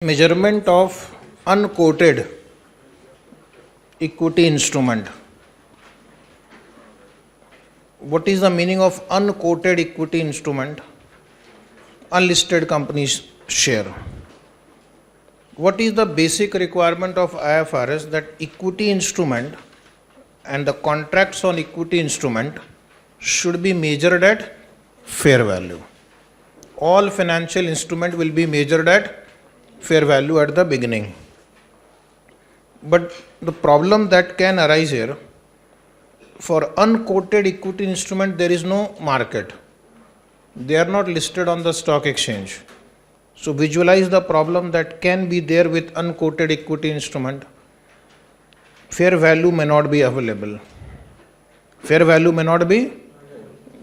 Measurement of unquoted equity instrument. What is the meaning of unquoted equity instrument? Unlisted companies share. What is the basic requirement of IFRS? That equity instrument and the contracts on equity instrument should be measured at fair value. All financial instrument will be measured at fair value at the beginning. But the problem that can arise here, for unquoted equity instrument there is no market. They are not listed on the stock exchange. So visualize the problem that can be there with unquoted equity instrument. Fair value may not be available. Fair value may not be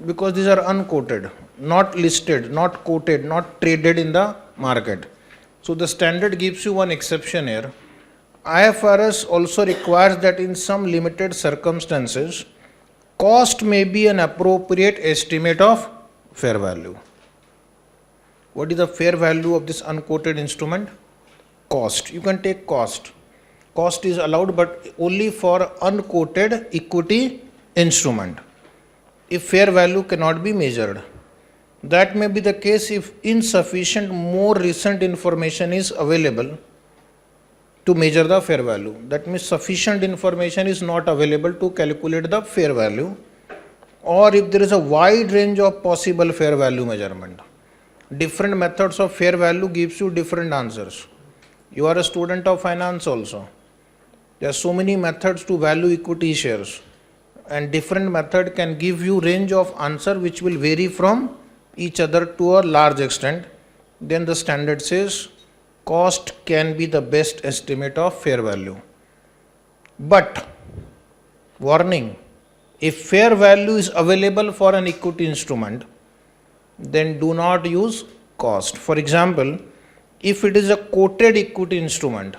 because these are unquoted, not listed, not quoted, not traded in the market. So the standard gives you one exception here. IFRS also requires that in some limited circumstances, cost may be an appropriate estimate of fair value. What is the fair value of this unquoted instrument? Cost. You can take cost. Cost is allowed but only for unquoted equity instrument. If fair value cannot be measured. That may be the case if insufficient more recent information is available to measure the fair value. That means sufficient information is not available to calculate the fair value, or if there is a wide range of possible fair value measurement. Different methods of fair value gives you different answers. You are a student of finance also. There are so many methods to value equity shares, and different method can give you range of answer which will vary from each other to a large extent. Then the standard says cost can be the best estimate of fair value. But warning, if fair value is available for an equity instrument, then do not use cost. For example, if it is a quoted equity instrument,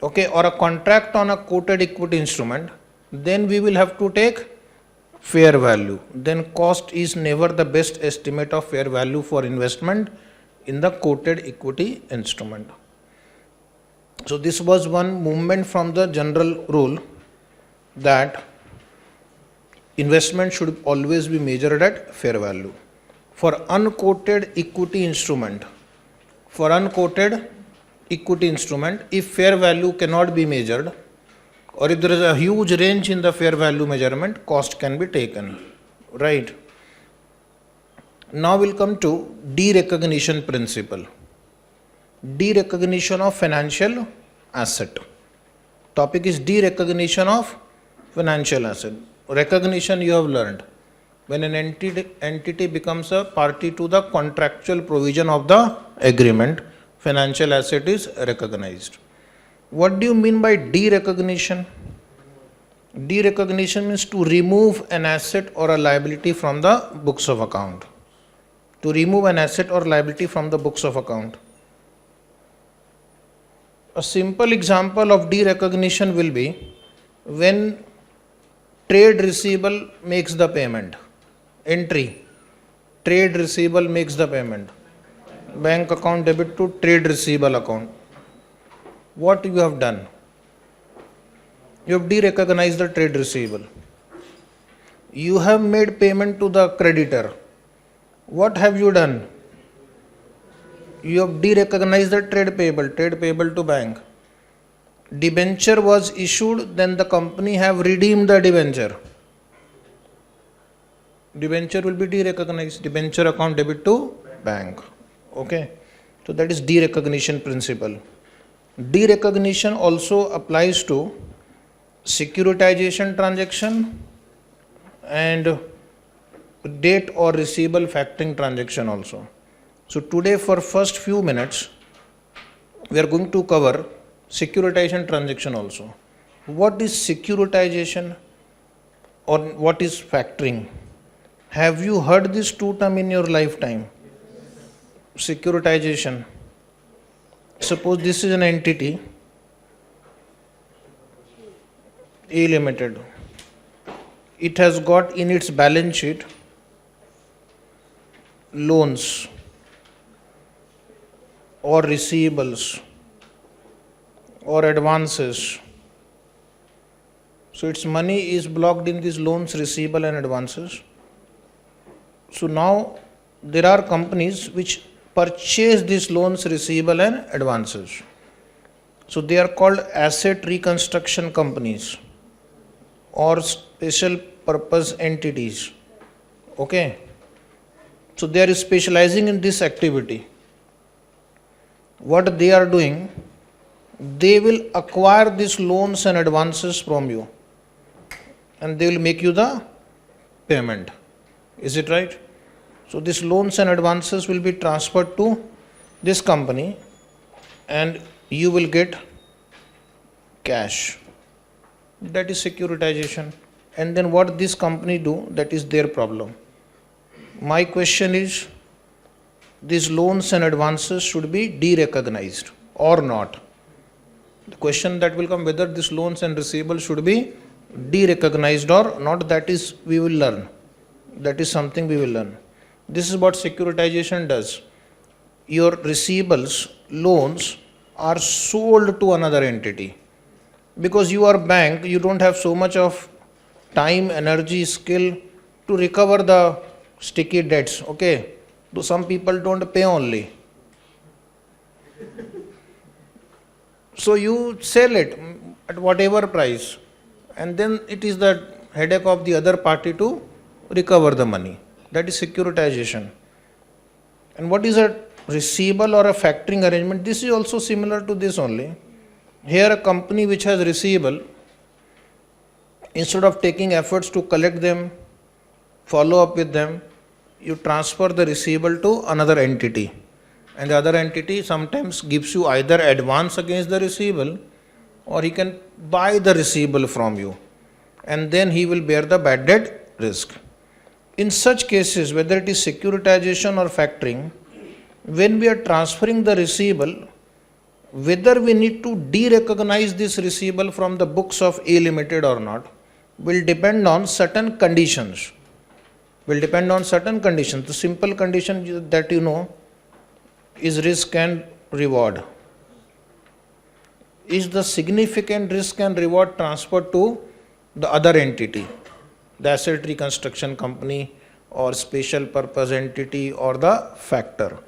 okay, or a contract on a quoted equity instrument, then we will have to take fair value. Then cost is never the best estimate of fair value for investment in the quoted equity instrument. So this was one movement from the general rule that investment should always be measured at fair value. For unquoted equity instrument, if fair value cannot be measured, or if there is a huge range in the fair value measurement, cost can be taken, right? Now we'll come to derecognition principle. Derecognition of financial asset. Topic is derecognition of financial asset. Recognition you have learned. When an entity becomes a party to the contractual provision of the agreement, financial asset is recognized. What do you mean by derecognition? Derecognition means to remove an asset or a liability from the books of account. To remove an asset or liability from the books of account. A simple example of derecognition will be when trade receivable makes the payment. Entry. Trade receivable makes the payment. Bank account debit to trade receivable account. What you have done? You have derecognized the trade receivable. You have made payment to the creditor. What have you done? You have derecognized the trade payable to bank. Debenture was issued, then the company have redeemed the debenture. Debenture will be derecognized. Debenture account debit to bank. Okay. So that is derecognition principle. Derecognition also applies to securitization transaction and date or receivable factoring transaction also. So today for first few minutes we are going to cover securitization transaction also. What is securitization or what is factoring? Have you heard these two terms in your lifetime? Securitization. Suppose this is an entity, A Limited. It has got in its balance sheet loans or receivables or advances. So its money is blocked in these loans, receivable and advances. So now there are companies which purchase these loans, receivable and advances. So they are called asset reconstruction companies or special purpose entities. Okay. So they are specializing in this activity. What they are doing, they will acquire these loans and advances from you and they will make you the payment. Is it right? So these loans and advances will be transferred to this company and you will get cash. That is securitization. And then what this company do, that is their problem. My question is, these loans and advances should be derecognized or not. The question that will come, whether these loans and receivables should be derecognized or not, that is we will learn. That is something we will learn. This is what securitization does. Your receivables, loans are sold to another entity. Because you are bank, you don't have so much of time, energy, skill to recover the sticky debts. Okay. So some people don't pay only. So you sell it at whatever price and then it is the headache of the other party to recover the money. That is securitization. And what is a receivable or a factoring arrangement? This is also similar to this only. Here a company which has receivable, instead of taking efforts to collect them, follow up with them, you transfer the receivable to another entity. And the other entity sometimes gives you either advance against the receivable or he can buy the receivable from you. And then he will bear the bad debt risk. In such cases, whether it is securitization or factoring, when we are transferring the receivable, whether we need to derecognize this receivable from the books of A Limited or not, will depend on certain conditions. The simple condition that you know is risk and reward. Is the significant risk and reward transferred to the other entity, the asset reconstruction company or special purpose entity or the factor?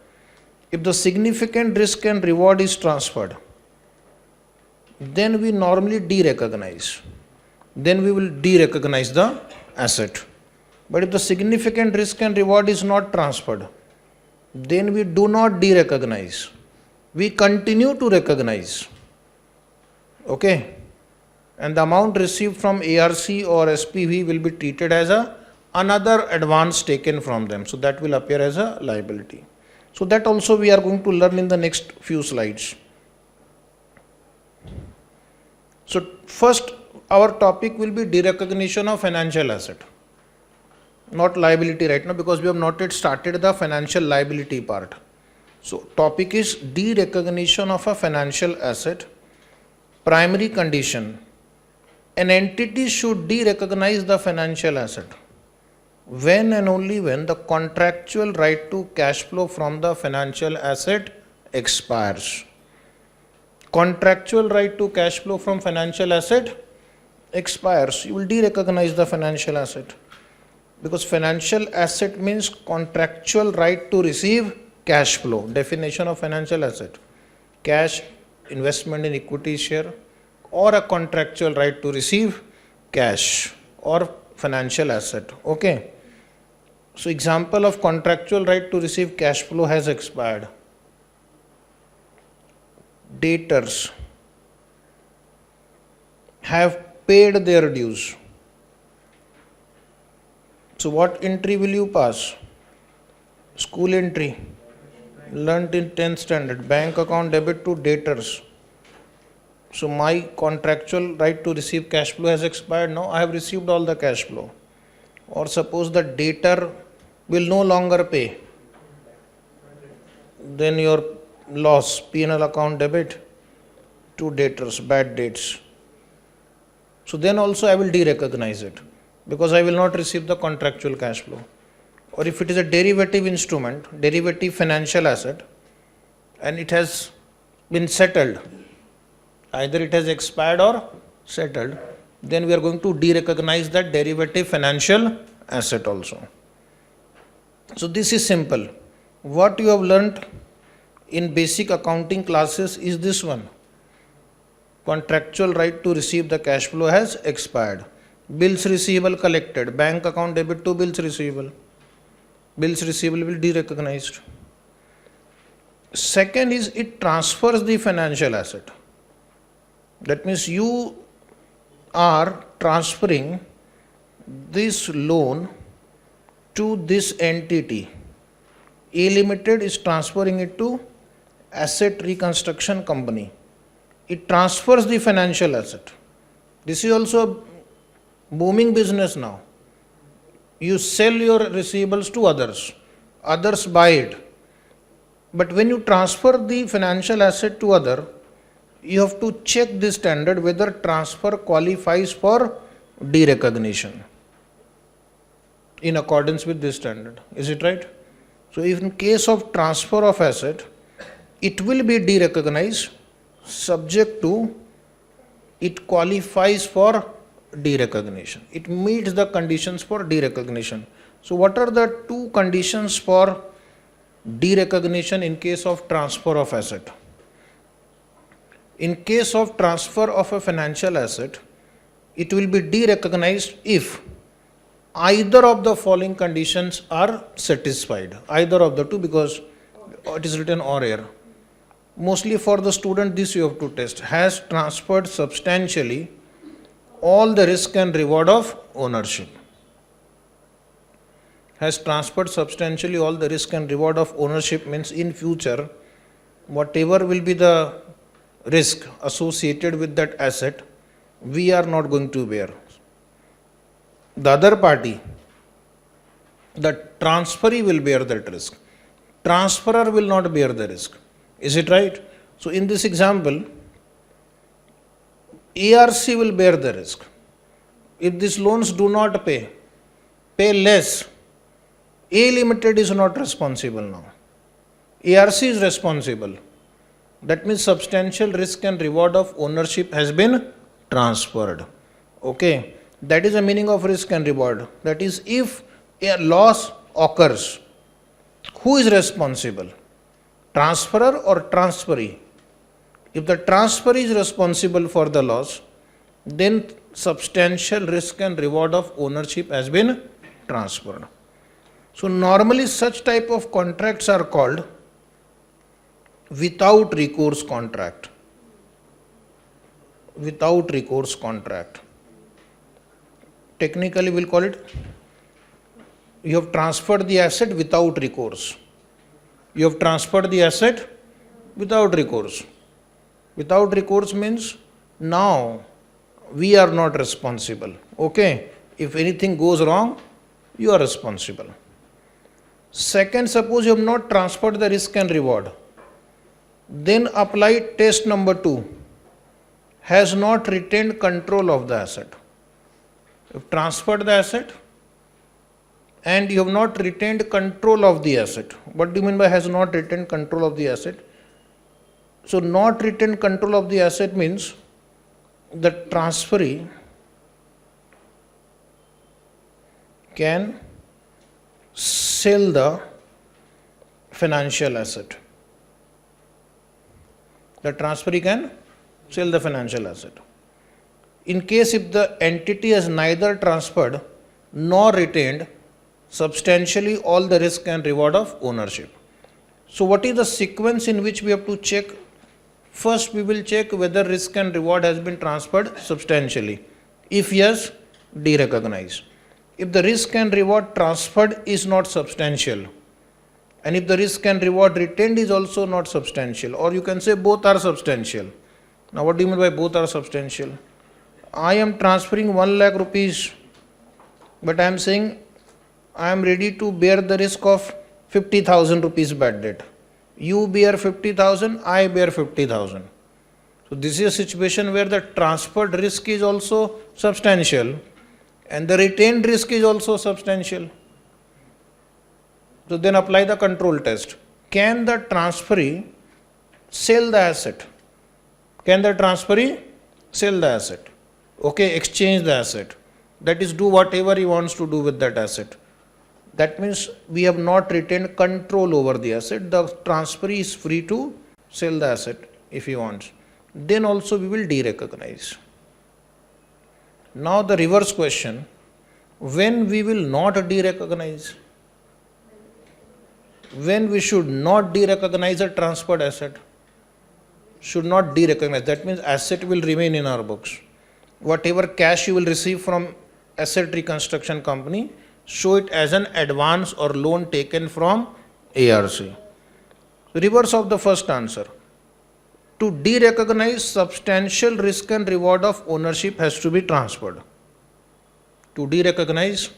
If the significant risk and reward is transferred, then we normally derecognize. Then we will derecognize the asset. But if the significant risk and reward is not transferred, then we do not derecognize. We continue to recognize. Okay? And the amount received from ARC or SPV will be treated as another advance taken from them. So that will appear as a liability. So that also we are going to learn in the next few slides. So first our topic will be derecognition of financial asset. Not liability right now because we have not yet started the financial liability part. So topic is derecognition of a financial asset. Primary condition. An entity should derecognize the financial asset when and only when the contractual right to cash flow from the financial asset expires. Contractual right to cash flow from financial asset expires. You will derecognize the financial asset. Because financial asset means contractual right to receive cash flow. Definition of financial asset: cash, investment in equity share, or a contractual right to receive cash or financial asset. Okay. So example of contractual right to receive cash flow has expired. Debtors have paid their dues. So what entry will you pass? School entry, learnt in 10th standard, bank account debit to debtors. So my contractual right to receive cash flow has expired now. I have received all the cash flow. Or suppose the debtor will no longer pay. Then your loss, P&L account debit to debtors, bad debts. So then also I will derecognize it because I will not receive the contractual cash flow. Or if it is a derivative instrument, derivative financial asset, and it has been settled, either it has expired or settled, then we are going to derecognize that derivative financial asset also. So this is simple. What you have learnt in basic accounting classes is this one. Contractual right to receive the cash flow has expired. Bills receivable collected. Bank account debit to bills receivable. Bills receivable will be derecognized. Second is it transfers the financial asset. That means you are transferring this loan to this entity. A Limited is transferring it to Asset Reconstruction Company. It transfers the financial asset. This is also a booming business now. You sell your receivables to others. Others buy it. But when you transfer the financial asset to other, you have to check this standard whether transfer qualifies for derecognition in accordance with this standard. Is it right? So if in case of transfer of asset, it will be derecognized subject to it qualifies for derecognition. It meets the conditions for derecognition. So what are the two conditions for derecognition in case of transfer of asset? In case of transfer of a financial asset, it will be derecognized if either of the following conditions are satisfied. Either of the two, because it is written or here. Mostly for the student, this you have to test. Has transferred substantially all the risk and reward of ownership. Has transferred substantially all the risk and reward of ownership means in future, whatever will be the risk associated with that asset, we are not going to bear. The other party, the transferee, will bear that risk. Transferor will not bear the risk. Is it right? So in this example, ARC will bear the risk. If these loans do not pay less, A Limited is not responsible now. ARC is responsible. That means substantial risk and reward of ownership has been transferred. Okay. That is the meaning of risk and reward. That is, if a loss occurs, who is responsible? Transferor or transferee? If the transferee is responsible for the loss, then substantial risk and reward of ownership has been transferred. So normally such type of contracts are called without recourse contract. Without recourse contract. Technically we'll call it, you have transferred the asset without recourse. You have transferred the asset without recourse. Without recourse means now we are not responsible. Okay. If anything goes wrong, you are responsible. Second, suppose you have not transferred the risk and reward. Then apply test number 2. Has not retained control of the asset. You have transferred the asset and you have not retained control of the asset. What do you mean by has not retained control of the asset? So not retained control of the asset means the transferee can sell the financial asset. The transferee can sell the financial asset. In case if the entity has neither transferred nor retained substantially all the risk and reward of ownership. So what is the sequence in which we have to check? First we will check whether risk and reward has been transferred substantially. If yes, derecognize. If the risk and reward transferred is not substantial, and if the risk and reward retained is also not substantial, or you can say both are substantial. Now what do you mean by both are substantial? I am transferring 1 lakh rupees, but I am saying I am ready to bear the risk of 50,000 rupees bad debt. You bear 50,000, I bear 50,000. So this is a situation where the transferred risk is also substantial and the retained risk is also substantial. So then apply the control test. Can the transferee sell the asset. Can the transferee sell the asset? Okay, exchange the asset. That is, do whatever he wants to do with that asset. That means we have not retained control over the asset. The transferee is free to sell the asset if he wants. Then also we will derecognize. Now the reverse question, when we will not derecognize? When we should not derecognize a transferred asset? Should not derecognize. That means asset will remain in our books. Whatever cash you will receive from asset reconstruction company, show it as an advance or loan taken from ARC. Reverse of the first answer. To derecognize, substantial risk and reward of ownership has to be transferred. To derecognize,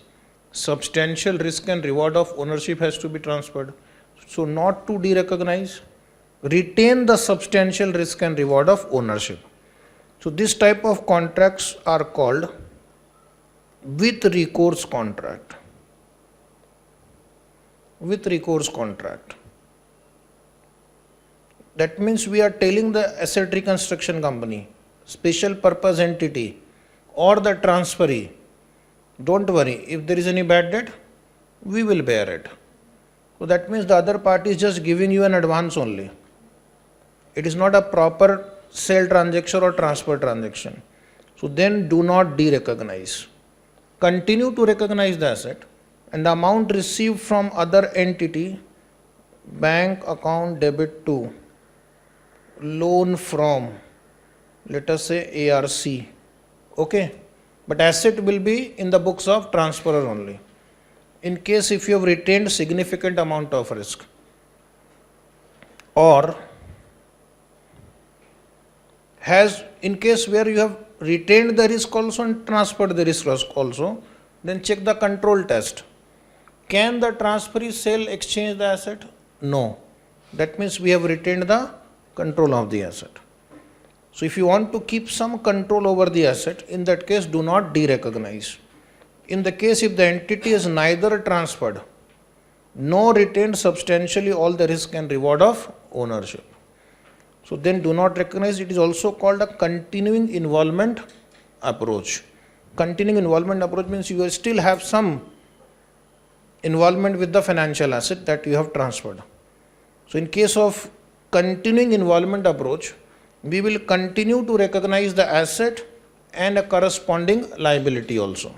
substantial risk and reward of ownership has to be transferred. So not to derecognize, retain the substantial risk and reward of ownership. So this type of contracts are called with recourse contract. With recourse contract. That means we are telling the asset reconstruction company, special purpose entity or the transferee, don't worry, if there is any bad debt, we will bear it. So that means the other party is just giving you an advance only. It is not a proper sale transaction or transfer transaction. So then do not derecognize. Continue to recognize the asset and the amount received from other entity, bank account debit to, loan from, let us say ARC, okay, but asset will be in the books of transferor only. In case if you have retained significant amount of risk, or has, in case where you have retained the risk also and transferred the risk also, then check the control test. Can the transferee sell, exchange the asset? No. That means we have retained the control of the asset. So if you want to keep some control over the asset, in that case do not derecognize. In the case if the entity is neither transferred nor retained substantially all the risk and reward of ownership, so then do not recognize. It is also called a continuing involvement approach. Continuing involvement approach means you will still have some involvement with the financial asset that you have transferred. So in case of continuing involvement approach, we will continue to recognize the asset and a corresponding liability also.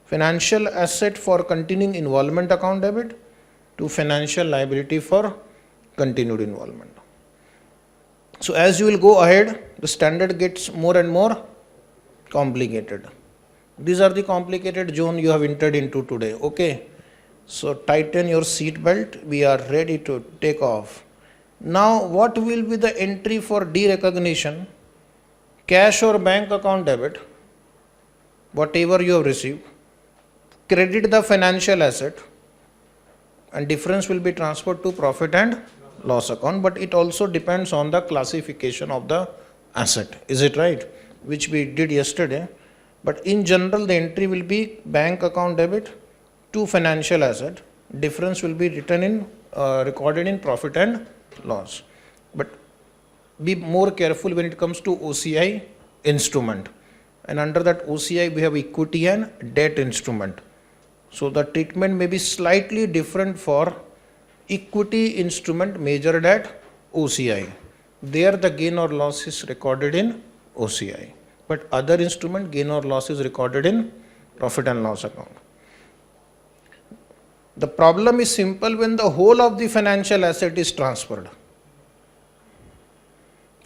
Financial asset for continuing involvement account debit to financial liability for continued involvement. So as you will go ahead, the standard gets more and more complicated. These are the complicated zone you have entered into today, okay? So tighten your seat belt, we are ready to take off. Now what will be the entry for derecognition? Cash or bank account debit, whatever you have received, credit the financial asset and difference will be transferred to profit and loss account, but it also depends on the classification of the asset. Is it right? Which we did yesterday. But in general, the entry will be bank account debit to financial asset. Difference will be written in, recorded in profit and loss. But be more careful when it comes to OCI instrument. And under that OCI, we have equity and debt instrument. So the treatment may be slightly different for equity instrument measured at OCI. There the gain or loss is recorded in OCI. But other instrument gain or loss is recorded in profit and loss account. The problem is simple when the whole of the financial asset is transferred.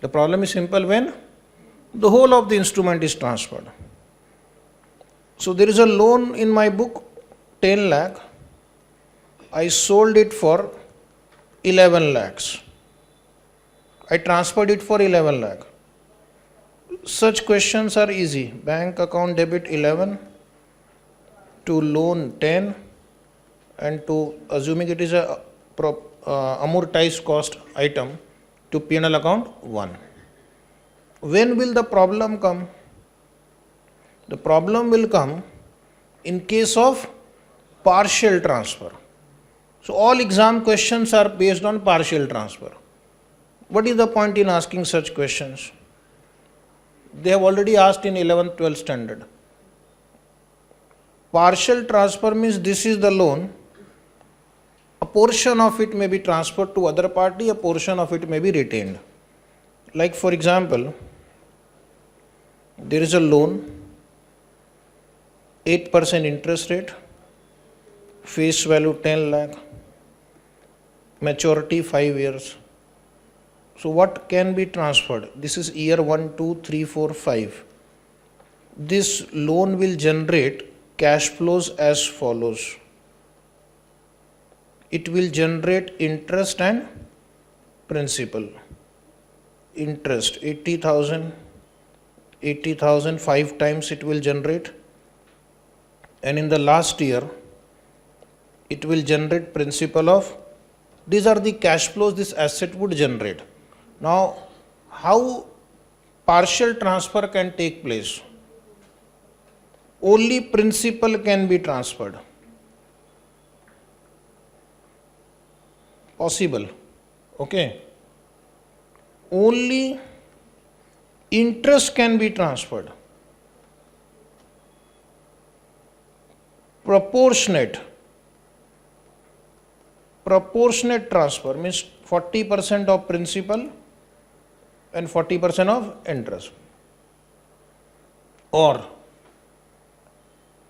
The problem is simple when the whole of the instrument is transferred. So there is a loan in my book, 10 lakh. I sold it for 11 lakhs. I transferred it for 11 lakh. Such questions are easy. Bank account debit 11 to loan 10 and to assuming it is a amortized cost item to P&L account 1. When will the problem come? The problem will come in case of partial transfer. So all exam questions are based on partial transfer. What is the point in asking such questions? They have already asked in 11th, 12th standard. Partial transfer means this is the loan. A portion of it may be transferred to other party, a portion of it may be retained. Like for example, there is a loan, 8% interest rate, face value 10 lakh, maturity 5 years. So what can be transferred? This is year 1, 2, 3, 4, 5. This loan will generate cash flows as follows. It will generate interest and principal. Interest 80,000, 5 times it will generate, and in the last year it will generate principal of, these are the cash flows this asset would generate. Now, how partial transfer can take place? Only principal can be transferred. Possible. Okay. Only interest can be transferred. Proportionate transfer means 40% of principal and 40% of interest, or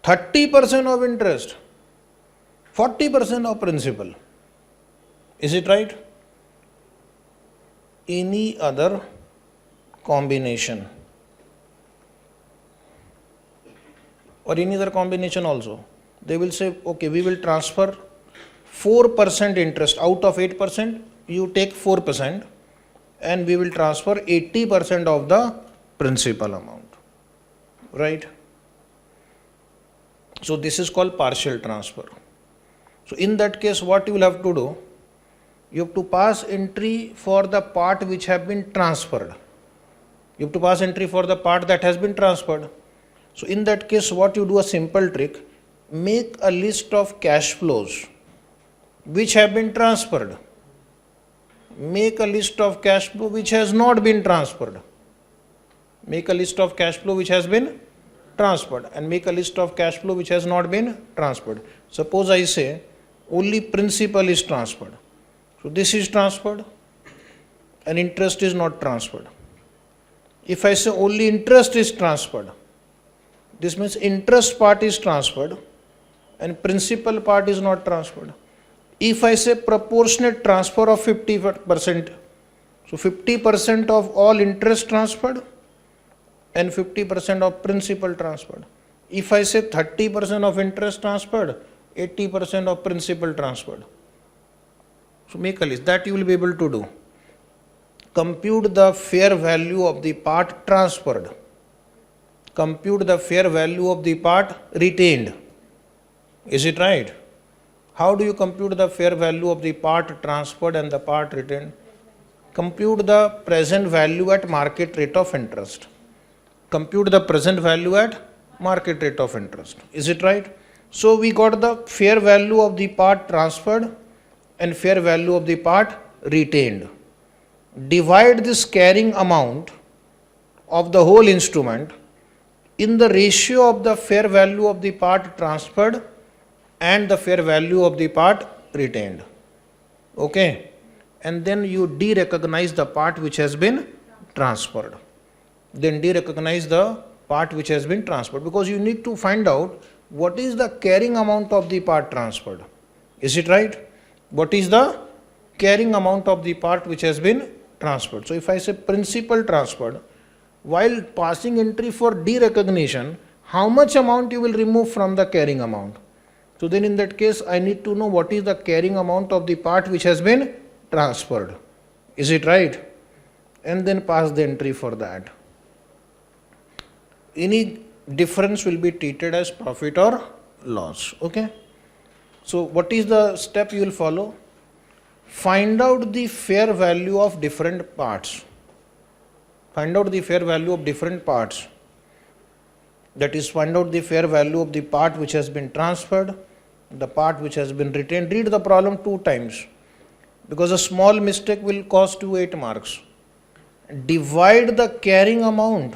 30% of interest, 40% of principal. Is it right? Any other combination, or any other combination also. They will say, okay, we will transfer 4% interest out of 8%, you take 4%, and we will transfer 80% of the principal amount, right? So this is called partial transfer. So in that case, what you will have to do, you have to pass entry for the part which have been transferred. You have to pass entry for the part that has been transferred. So in that case, what you do, a simple trick, make a list of cash flows which have been transferred. Make a list of cash flow which has not been transferred. Make a list of cash flow which has been transferred, and make a list of cash flow which has not been transferred. Suppose I say only principal is transferred. So this is transferred and interest is not transferred. If I say only interest is transferred, this means interest part is transferred and principal part is not transferred. If I say proportionate transfer of 50%, so 50% of all interest transferred and 50% of principal transferred. If I say 30% of interest transferred, 80% of principal transferred. So make a list that you will be able to do. Compute the fair value of the part transferred. Compute the fair value of the part retained. Is it right? How do you compute the fair value of the part transferred and the part retained? Compute the present value at market rate of interest. Compute the present value at market rate of interest. Is it right? So we got the fair value of the part transferred and fair value of the part retained. Divide this carrying amount of the whole instrument in the ratio of the fair value of the part transferred and the fair value of the part retained. Okay. And then you derecognize the part which has been transferred. Then derecognize the part which has been transferred, because you need to find out what is the carrying amount of the part transferred. Is it right? What is the carrying amount of the part which has been transferred? So if I say principal transferred, while passing entry for derecognition, how much amount you will remove from the carrying amount? So then in that case, I need to know what is the carrying amount of the part which has been transferred. Is it right? And then pass the entry for that. Any difference will be treated as profit or loss. Okay. So what is the step you will follow? Find out the fair value of different parts. Find out the fair value of different parts. That is, find out the fair value of the part which has been transferred, the part which has been retained. Read the problem 2 times. because a small mistake will cost you 8 marks. Divide the carrying amount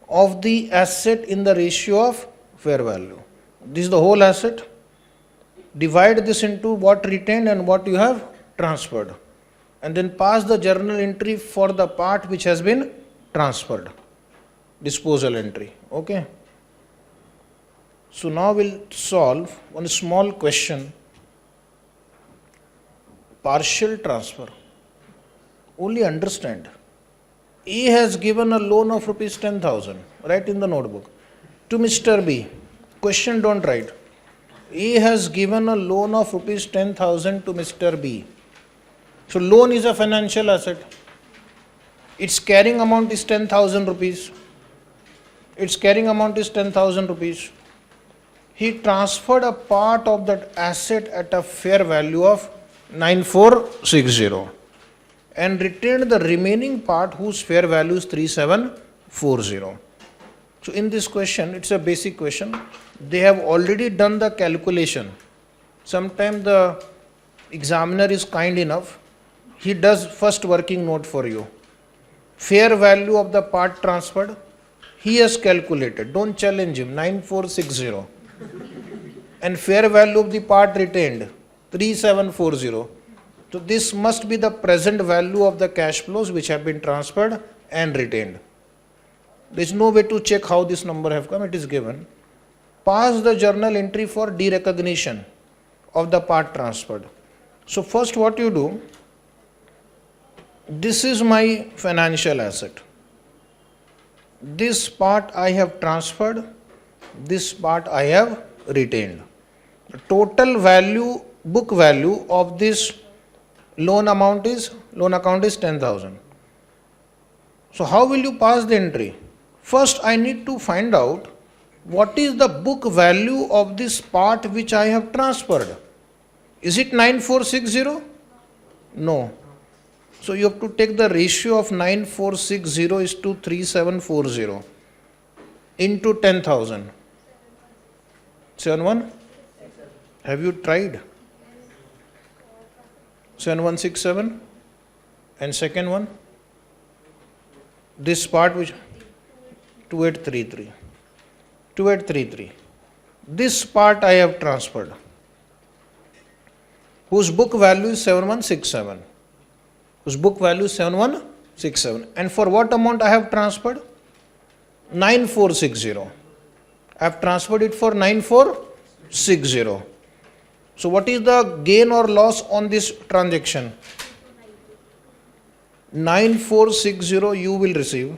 of the asset in the ratio of fair value. This is the whole asset. Divide this into what retained and what you have transferred, and then pass the journal entry for the part which has been transferred, disposal entry. Okay. So now we'll solve one small question. Partial transfer. Only understand. A has given a loan of rupees 10,000. Write in the notebook. To Mr. B. Question don't write. A has given a loan of rupees 10,000 to Mr. B. So loan is a financial asset. Its carrying amount is 10,000 rupees. Its carrying amount is 10,000 rupees. He transferred a part of that asset at a fair value of 9460 and retained the remaining part whose fair value is 3740. So in this question, it's a basic question. They have already done the calculation. Sometimes the examiner is kind enough. He does first working note for you. Fair value of the part transferred, he has calculated. Don't challenge him. 9460. And fair value of the part retained, 3740. So this must be the present value of the cash flows which have been transferred and retained. There is no way to check how this number have come. It is given. Pass the journal entry for derecognition of the part transferred. So first what you do, this is my financial asset. This part I have transferred, this part I have retained. The total value, book value of this loan account is 10,000. So how will you pass the entry? First I need to find out what is the book value of this part which I have transferred. Is it 9460? No. So you have to take the ratio of 9460 is to 3740 into 10,000. 71? Have you tried? 7167? And second one? This part which 2833. 2833. This part I have transferred, whose book value is 7167. Whose book value is 7167. And for what amount I have transferred? 9460. I have transferred it for 9460. So what is the gain or loss on this transaction? 9460 you will receive.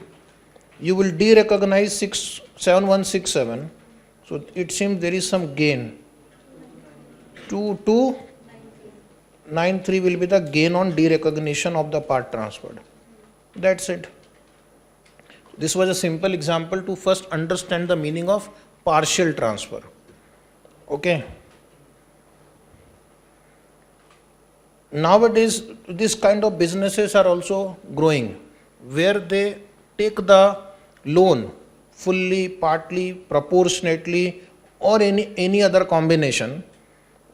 You will derecognize 7167. So it seems there is some gain. 2293 will be the gain on derecognition of the part transferred. That's it. This was a simple example to first understand the meaning of partial transfer. Okay. Nowadays, this kind of businesses are also growing, where they take the loan fully, partly, proportionately, or any other combination,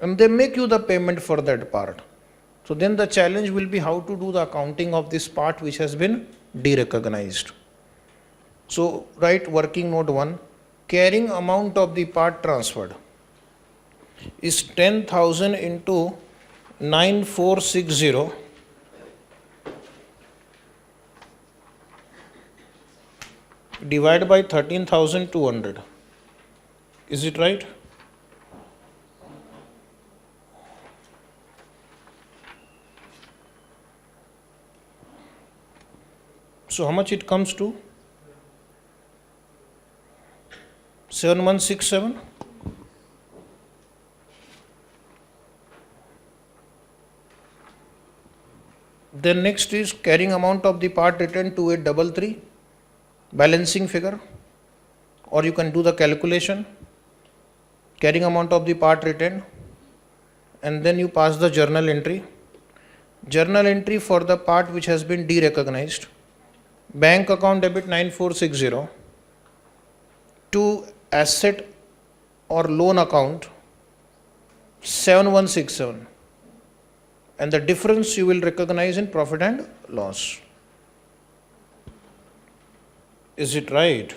and they make you the payment for that part. So then the challenge will be how to do the accounting of this part which has been derecognized. So write working note 1, carrying amount of the part transferred is 10,000 into 9460 divided by 13,200. Is it right? So how much it comes to? 7167. Then next is carrying amount of the part retained 2833, balancing figure, or you can do the calculation, carrying amount of the part retained, and then you pass the journal entry. Journal entry for the part which has been derecognized. Bank account debit 9460 to asset or loan account 7167. and the difference you will recognize in profit and loss. Is it right?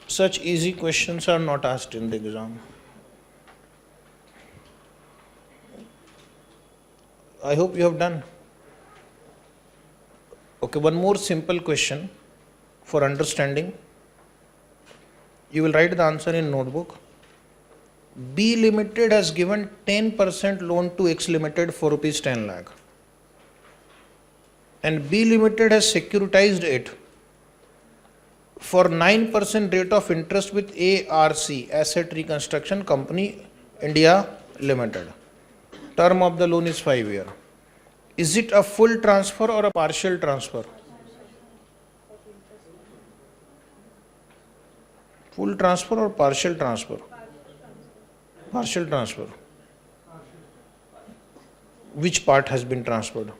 Such easy questions are not asked in the exam. I hope you have done. Okay, one more simple question for understanding. You will write the answer in notebook. B Limited has given 10% loan to X Limited for rupees 10 lakh. And B Limited has securitized it for 9% rate of interest with ARC, Asset Reconstruction Company India Limited. Term of the loan is 5 years. Is it a full transfer or a partial transfer? Full transfer or partial transfer? Partial transfer. Which part has been transferred?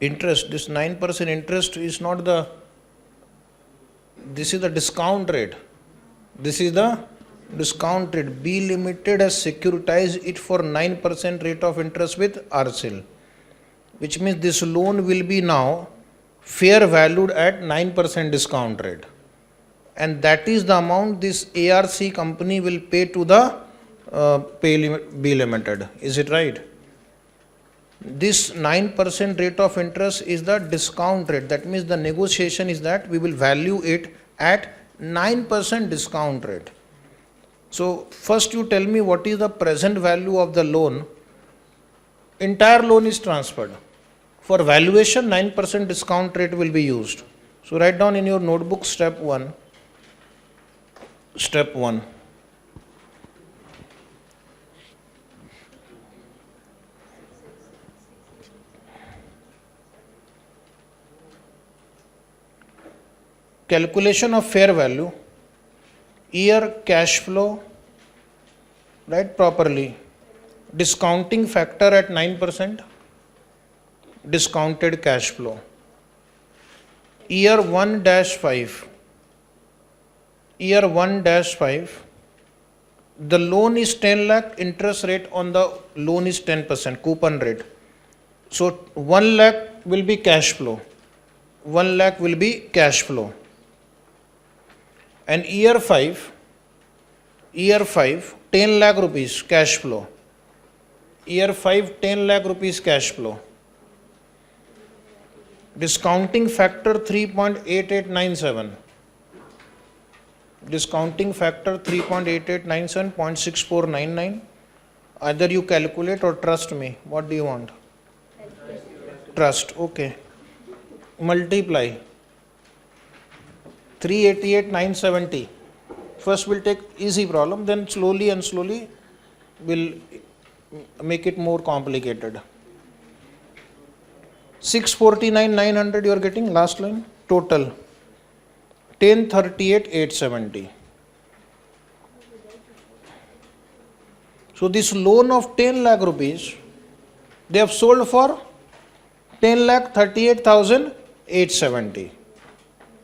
Interest. This 9% interest is not the, this is the discount rate. This is the discount rate. B Limited has securitized it for 9% rate of interest with RCL, which means this loan will be now fair valued at 9% discount rate, and that is the amount this ARC company will pay to the B Limited. Is it right? This 9% rate of interest is the discount rate. That means the negotiation is that we will value it at 9% discount rate. So first you tell me what is the present value of the loan. Entire loan is transferred. For valuation, 9% discount rate will be used. So write down in your notebook step 1. Step 1. Calculation of fair value. Year cash flow. Write properly. Discounting factor at 9%. Discounted cash flow. Year 1-5. Year 1-5. The loan is 10 lakh, interest rate on the loan is 10%, coupon rate. So 1 lakh will be cash flow. 1 lakh will be cash flow. And year 5, 10 lakh rupees cash flow. Year 5, 10 lakh rupees cash flow. Discounting factor 3.8897. Discounting factor 3.8897, 0.6499. Either you calculate or trust me. What do you want? Trust. Okay. Multiply. 388,970. First we'll take easy problem, then slowly and slowly we'll make it more complicated. 649,900 you are getting, last line, total 1038,870. So this loan of 10 lakh rupees they have sold for 10,38,870.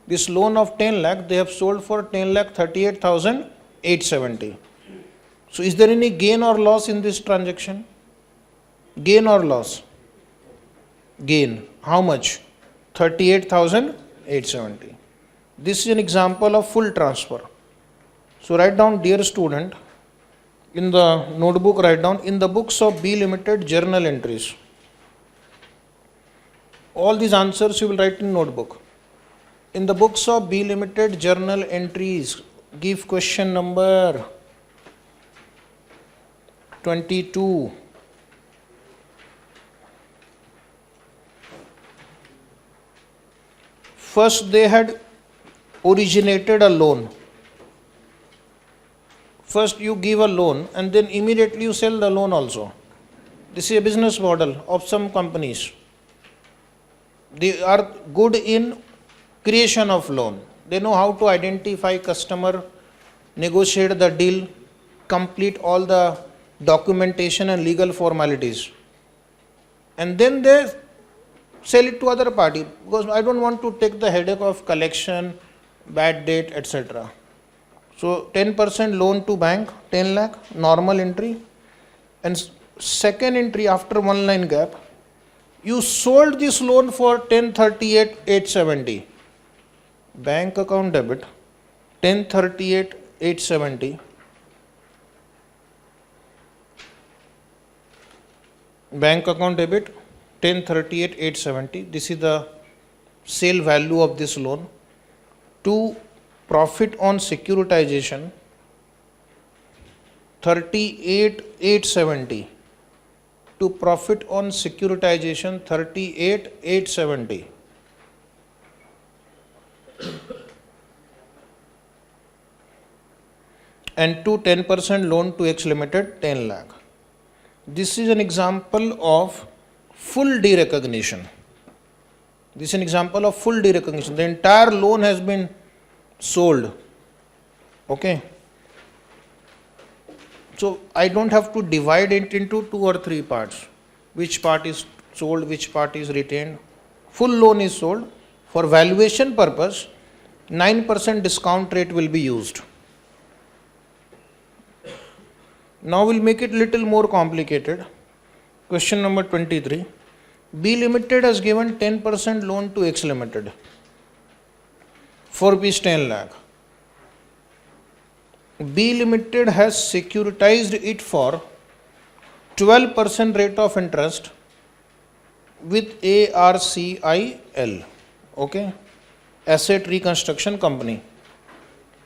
This loan of 10 lakh they have sold for 10,38,870. So is there any gain or loss in this transaction? Gain or loss? Gain. How much? 38,870. This is an example of full transfer. So write down, dear student, in the notebook write down, in the books of B Limited journal entries. All these answers you will write in notebook. In the books of B Limited journal entries, give question number 22. First they had originated a loan. First you give a loan and then immediately you sell the loan also. This is a business model of some companies. They are good in creation of loan. They know how to identify customer, negotiate the deal, complete all the documentation and legal formalities, and then they sell it to other party, because I don't want to take the headache of collection, bad debt, etc. So 10% loan to bank, 10 lakh, normal entry, and second entry after one line gap, you sold this loan for 1038,870. Bank account debit 1038,870. Bank account debit 1038,870. This is the sale value of this loan. To profit on securitization 38,870. To profit on securitization 38,870. And to 10% loan to X Limited 10 lakh. This is an example of full derecognition. This is an example of full derecognition. The entire loan has been sold. Okay. So I don't have to divide it into 2 or 3 parts. Which part is sold, which part is retained. Full loan is sold. For valuation purpose, 9% discount rate will be used. Now we'll make it little more complicated. Question number 23. B Limited has given 10% loan to X Limited for rupees 10 lakh. B Limited has securitized it for 12% rate of interest with ARCIL, okay, Asset Reconstruction Company.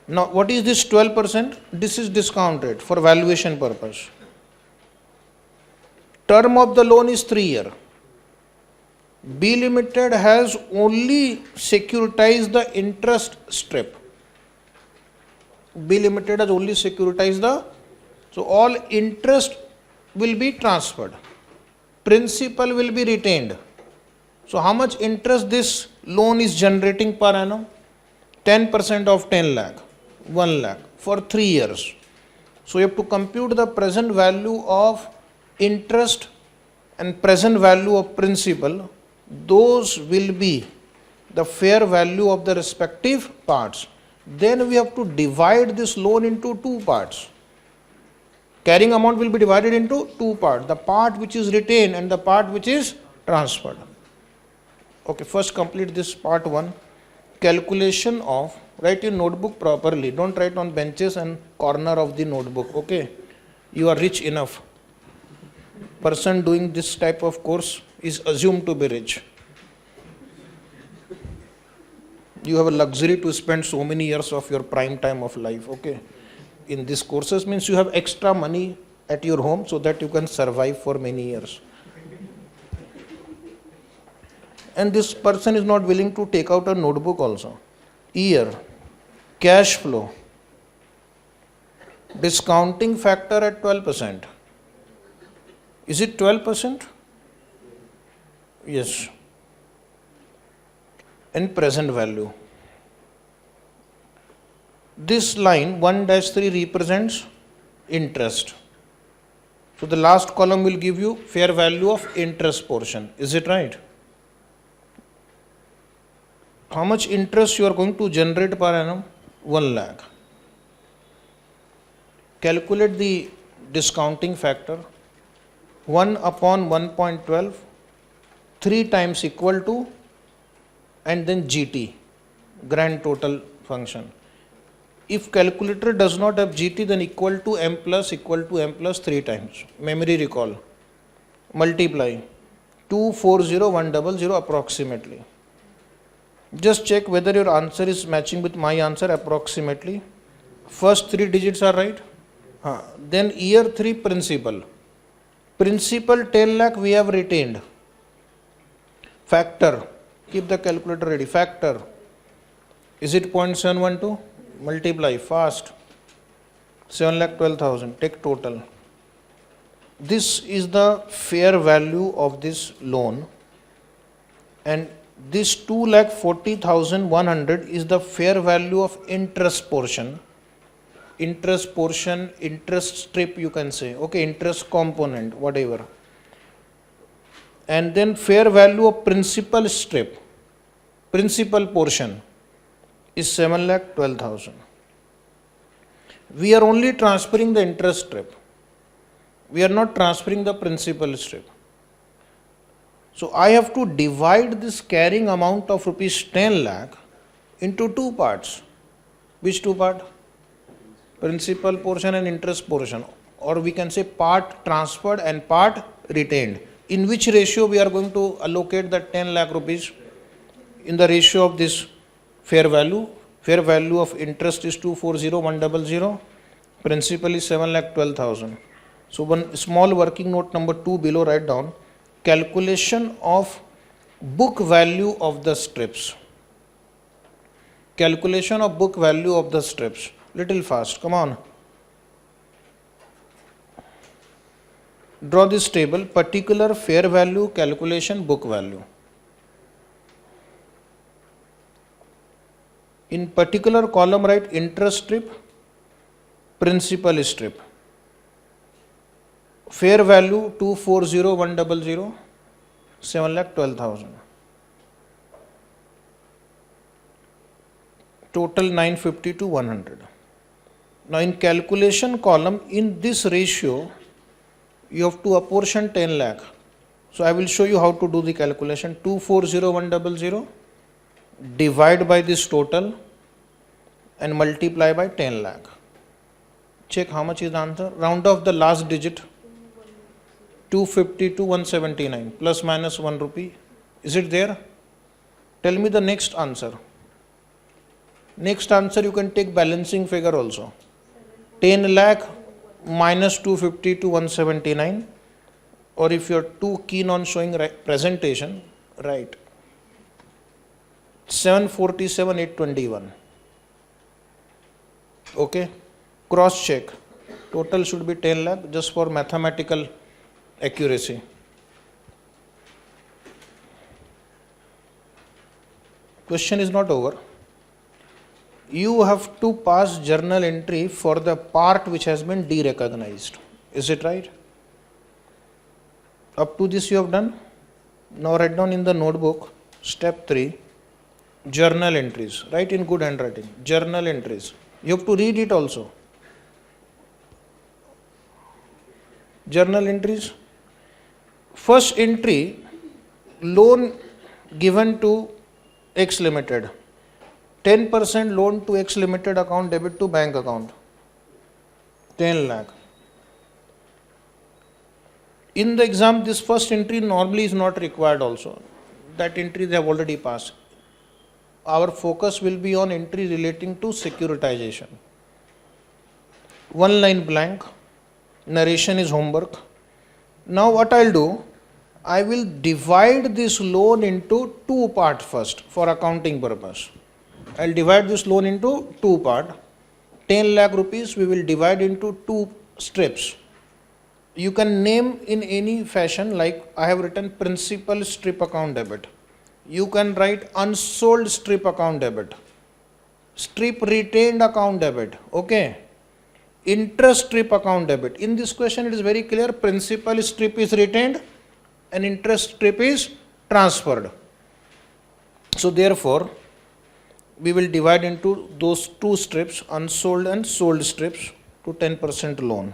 Now what is this 12%? This is discount rate for valuation purpose. Term of the loan is 3 years. B Limited has only securitized the interest strip. B Limited has only securitized so all interest will be transferred. Principal will be retained. So how much interest this loan is generating per annum? 10% of 10 lakh, 1 lakh for 3 years. So you have to compute the present value of interest and present value of principal. Those will be the fair value of the respective parts. Then we have to divide this loan into 2 parts. Carrying amount will be divided into 2 parts. The part which is retained and the part which is transferred. Okay, first complete this part 1. Calculation of, write your notebook properly. Don't write on benches and corner of the notebook. Okay, you are rich enough. Person doing this type of course is assumed to be rich. You have a luxury to spend so many years of your prime time of life, okay. In these courses means you have extra money at your home so that you can survive for many years. And this person is not willing to take out a notebook also. Year, cash flow, discounting factor at 12%. Is it 12%? Yes. And present value. This line 1-3 represents interest. So the last column will give you fair value of interest portion. Is it right? How much interest you are going to generate per annum? 1 lakh. Calculate the discounting factor. 1 upon 1.12, 3 times equal to, and then GT, grand total function. If calculator does not have GT, then equal to M plus 3 times. Memory recall. Multiply. 240,100 approximately. Just check whether your answer is matching with my answer approximately. First 3 digits are right. Then year 3 principal. Principal 10 lakh we have retained. Factor. Keep the calculator ready. Factor. Is it 0.712? Multiply fast. 7,12,000. Take total. This is the fair value of this loan. And this 2,40,100 is the fair value of interest portion. interest portion, interest strip you can say, okay, interest component, whatever. And then fair value of principal strip, principal portion is 7,12,000. We are only transferring the interest strip. We are not transferring the principal strip. So I have to divide this carrying amount of rupees 10 lakh into two parts. Which two parts? Principal portion and interest portion, or we can say part transferred and part retained. In which ratio we are going to allocate the 10 lakh rupees? In the ratio of this fair value. Fair value of interest is 240,100, principal is 7,12,000. So one small working note number 2 below, write down calculation of book value of the strips. Calculation of book value of the strips. Little fast, come on. Draw this table, particular fair value calculation book value. In particular column write interest strip, principal strip. Fair value 240,100, 7,12,000. Total 950 to 100. Now in calculation column, in this ratio, you have to apportion 10 lakh. So I will show you how to do the calculation. 240,100 divide by this total and multiply by 10 lakh. Check how much is the answer. Round off the last digit. 250 to 179 plus minus 1 rupee. Is it there? Tell me the next answer. Next answer you can take balancing figure also. 10 lakh minus 250 to 179, or if you are too keen on showing presentation, write 747,821. Okay, cross check. Total should be 10 lakh just for mathematical accuracy. Question is not over. You have to pass journal entry for the part which has been derecognized. Is it right? Up to this you have done. Now write down in the notebook, step 3, journal entries. Write in good handwriting, journal entries. You have to read it also. Journal entries. First entry, loan given to X Limited. 10% loan to X Limited account debit to bank account. 10 lakh. In the exam, this first entry normally is not required also. That entry they have already passed. Our focus will be on entry relating to securitization. One line blank. Narration is homework. Now what I'll do, I will divide this loan into two parts first for accounting purpose. I'll divide this loan into two parts. 10 lakh rupees we will divide into two strips. You can name in any fashion, like I have written principal strip account debit. You can write unsold strip account debit, strip retained account debit, okay, interest strip account debit. In this question it is very clear, principal strip is retained and interest strip is transferred. So therefore, we will divide into those two strips, unsold and sold strips, to 10% loan.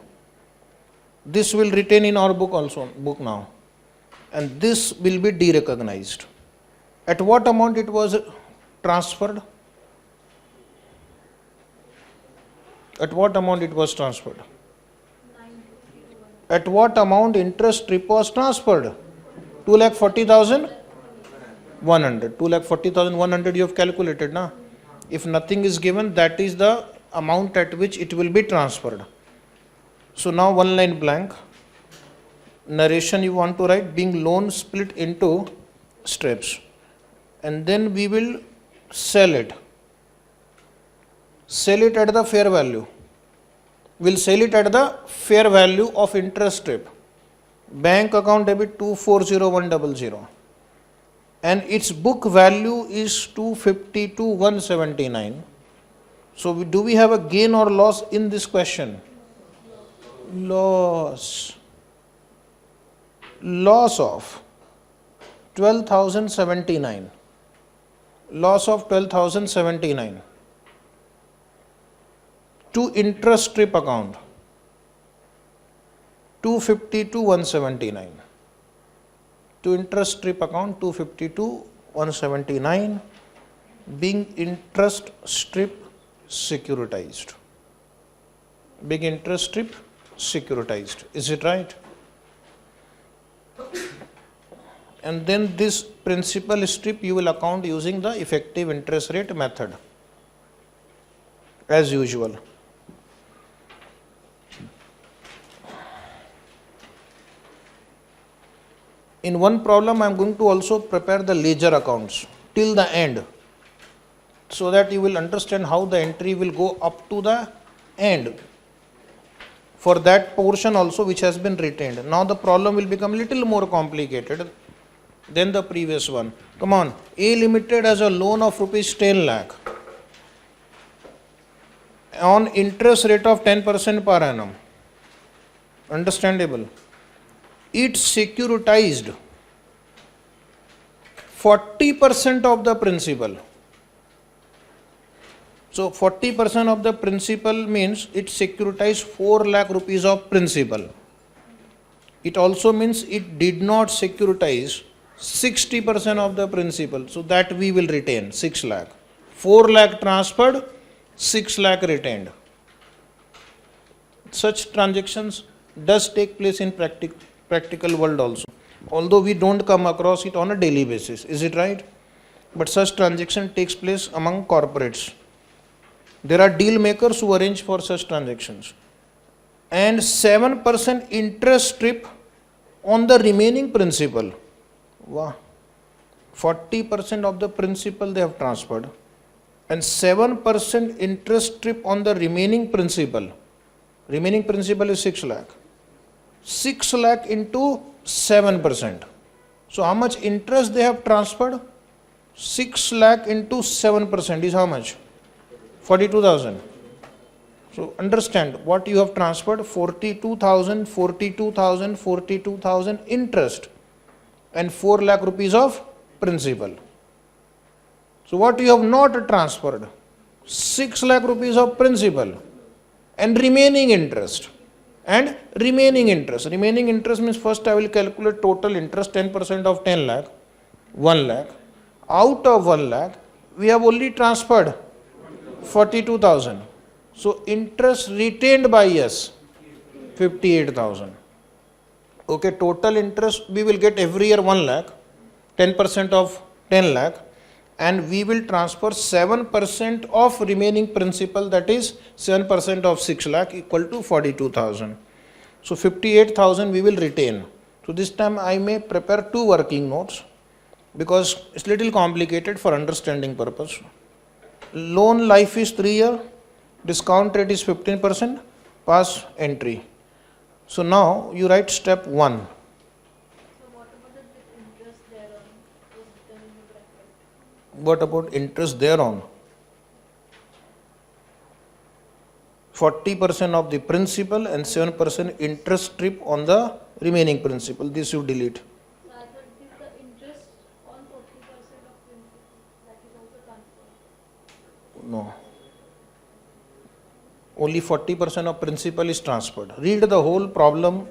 This will retain in our book also, book now, and this will be derecognized. At what amount it was transferred? At what amount it was transferred? At what amount interest strip was transferred? 2,40,100. 2,40,100 you have calculated, na? If nothing is given, that is the amount at which it will be transferred. So now one line blank. Narration you want to write, being loan split into strips. And then we will sell it. Sell it at the fair value. We'll sell it at the fair value of interest strip. Bank account debit 240,100. And its book value is 250 to 179. So do we have a gain or loss in this question? Loss. Loss of 12,079. Loss of 12,079 to interest strip account 250 to 179. To interest strip account 250 to 179 being interest strip securitized. Big interest strip securitized. Is it right? And then this principal strip you will account using the effective interest rate method as usual. In one problem I am going to also prepare the ledger accounts till the end, so that you will understand how the entry will go up to the end for that portion also which has been retained. Now the problem will become little more complicated than the previous one. Come on, A Limited has a loan of rupees 10 lakh on interest rate of 10% per annum. Understandable. It securitized 40% of the principal. So 40% of the principal means it securitized 4 lakh rupees of principal. It also means it did not securitize 60% of the principal. So that we will retain 6 lakh. 4 lakh transferred, 6 lakh retained. Such transactions does take place in practical world also, although we don't come across it on a daily basis. Is it right? But such transaction takes place among corporates. There are deal makers who arrange for such transactions. And 7% interest strip on the remaining principal. Wow. 40% of the principal they have transferred and 7% interest strip on the remaining principal. Remaining principal is 6 lakh. 6 lakh into 7%. So how much interest they have transferred? 6 lakh into 7% is how much? 42,000. So understand what you have transferred: 42,000, 42,000, 42,000 interest and 4 lakh rupees of principal. So what you have not transferred? 6 lakh rupees of principal and remaining interest. And remaining interest. Remaining interest means first I will calculate total interest, 10% of 10 lakh, 1 lakh. Out of 1 lakh, we have only transferred 42,000. So interest retained by us, 58,000. Okay, total interest we will get every year 1 lakh, 10% of 10 lakh, and we will transfer 7% of remaining principal, that is 7% of 6 lakh equal to 42,000. So 58,000 we will retain. So this time I may prepare 2 working notes because it's little complicated for understanding purpose. Loan life is 3 years, discount rate is 15%, pass entry. So now you write step 1. So what about the interest thereon is written in the bracket? What about interest thereon? 40% of the principal and 7% interest strip on the remaining principal. This you delete. So I thought it is the interest on 40% of principal that is also transferred. No. Only 40% of principal is transferred. Read the whole problem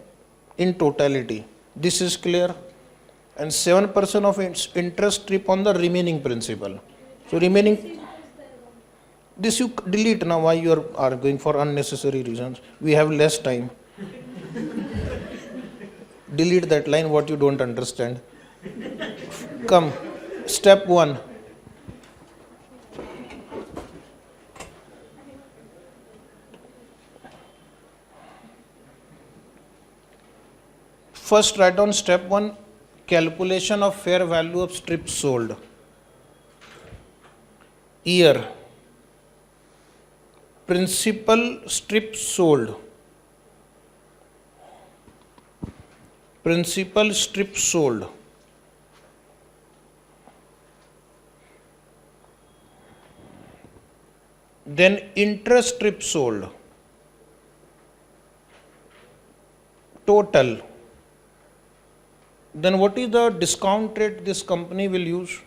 in totality. This is clear. And 7% of interest strip on the remaining principal. So remaining, this you delete now. Why you are arguing for unnecessary reasons? We have less time. Delete that line what you don't understand. Come, step 1. First write down step 1, calculation of fair value of strips sold. Year. Principal strips sold. Principal strips sold. then interest strip sold, total, then what is the discount rate this company will use?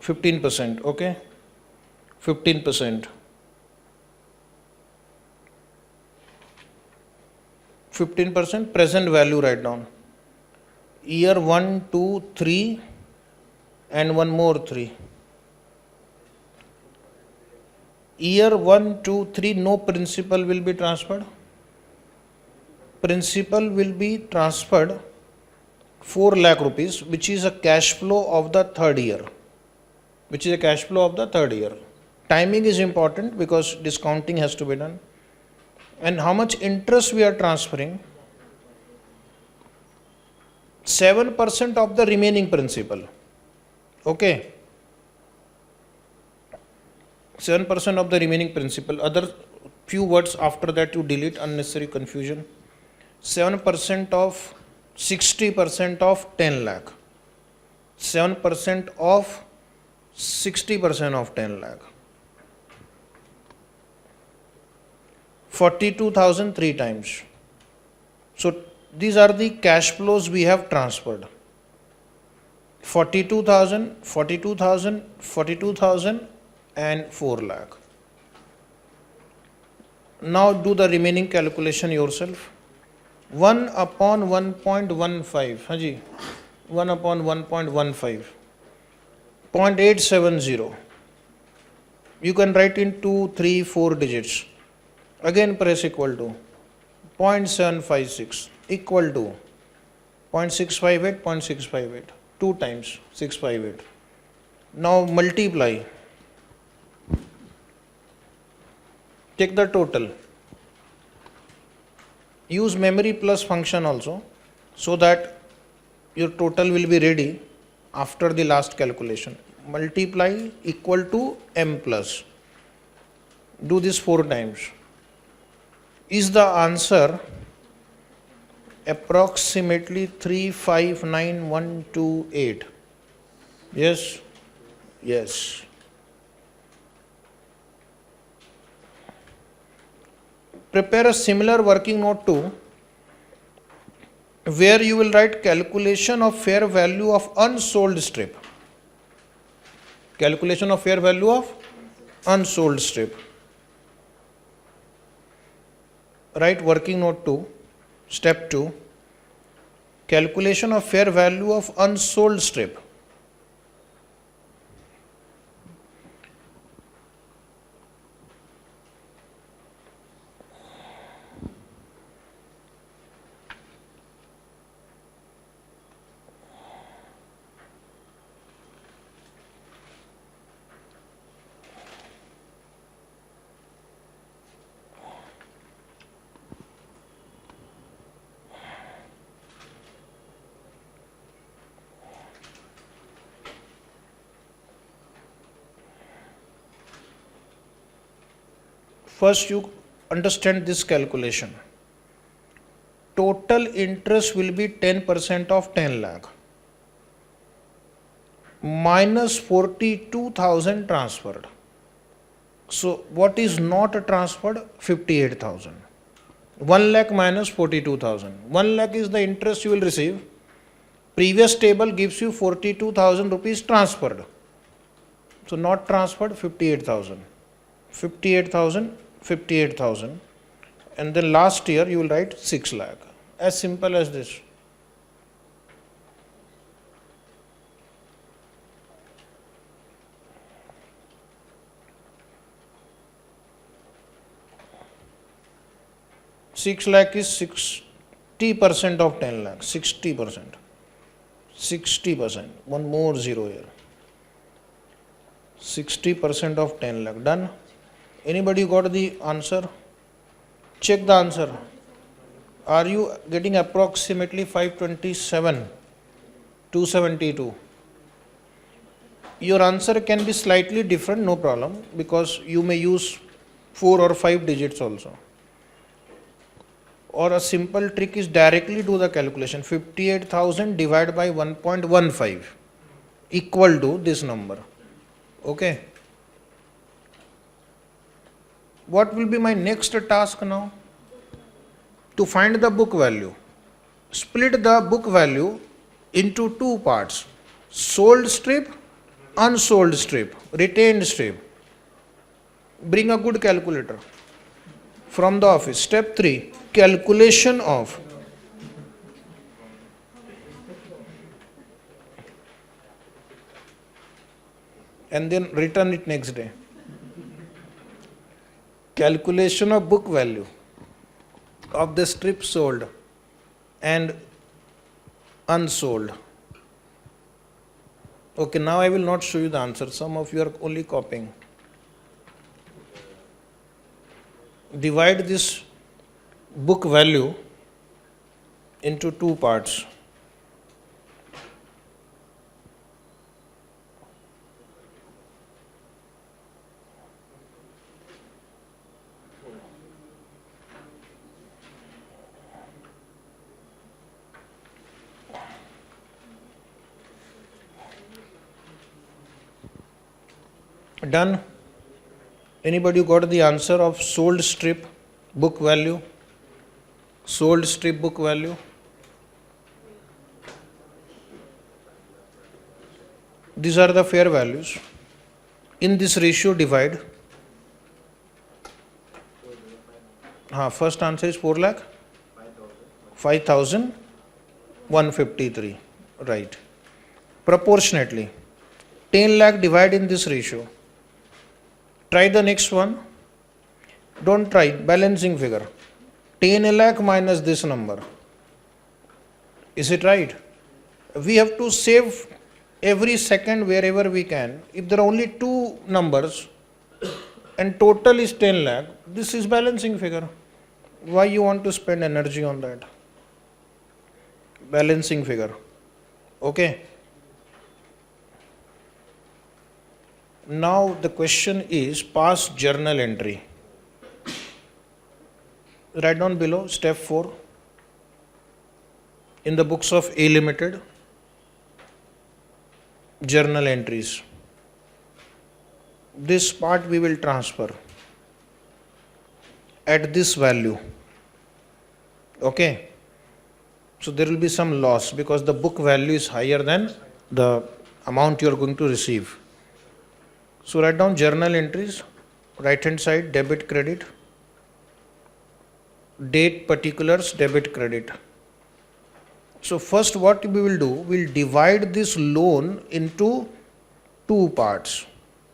15%, okay? 15%. 15% present value write down. Year 1, 2, 3 and one more 3. Year 1, 2, 3 no principal will be transferred. Principal will be transferred 4 lakh rupees, which is a cash flow of the third year. Timing is important because discounting has to be done. And how much interest we are transferring? 7% of the remaining principal. Okay. 7% of the remaining principal. Other few words after that you delete, unnecessary confusion. 7% of 60% of 10 lakh. 7% of 60% of 10 lakh. 42,000 3 times. So these are the cash flows we have transferred. 42,000, 42,000, 42,000 and 4 lakh. Now do the remaining calculation yourself. 1 upon 1.15, Haji, 1 upon 1.15, 0.870. You can write in 2, 3, 4 digits. Again press equal to 0.756 equal to 0.658, 0.658, 2 times 658. Now multiply. Take the total. Use memory plus function also so that your total will be ready after the last calculation. Multiply equal to m plus. Do this 4 times. Is the answer approximately 359128? Yes? Yes. Prepare a similar working note too, where you will write calculation of fair value of unsold strip. Calculation of fair value of unsold strip. Write working note 2, step 2, calculation of fair value of unsold strip. First you understand this calculation. Total interest will be 10% of 10 lakh minus 42,000 transferred. So what is not transferred? 58,000. 1 lakh minus 42,000. 1 lakh is the interest you will receive. Previous table gives you 42,000 rupees transferred. So not transferred, 58,000. 58,000. 58,000 and then last year you will write 6 lakh. As simple as this. Six lakh is 60% of 10 lakh. 60%. 60%. One more zero here. 60% of 10 lakh. Done. Anybody got the answer? Check the answer. Are you getting approximately 527, 272? Your answer can be slightly different, no problem, because you may use 4 or 5 digits also. Or a simple trick is directly do the calculation. 58,000 divided by 1.15 equal to this number. Okay. What will be my next task now? To find the book value. Split the book value into two parts: sold strip, unsold strip, retained strip. Bring a good calculator from the office. Step 3, calculation of and then return it next day. Calculation of book value of the strip sold and unsold. Okay, now I will not show you the answer. Some of you are only copying. Divide this book value into two parts. Done? Anybody got the answer of sold strip book value? Sold strip book value? These are the fair values. In this ratio divide. First answer is 4 lakh? 5,153. Right. Proportionately. 10 lakh divide in this ratio. Try the next one. Don't try. Balancing figure. 10 lakh minus this number. Is it right? We have to save every second wherever we can. If there are only two numbers and total is 10 lakh, this is balancing figure. Why you want to spend energy on that? Balancing figure. Okay. Now the question is past journal entry. Write down below step 4. In the books of A Limited, journal entries. This part we will transfer at this value. Okay. So there will be some loss because the book value is higher than the amount you are going to receive. So write down journal entries, right hand side debit credit, date particulars debit credit. So first what we will do, we will divide this loan into two parts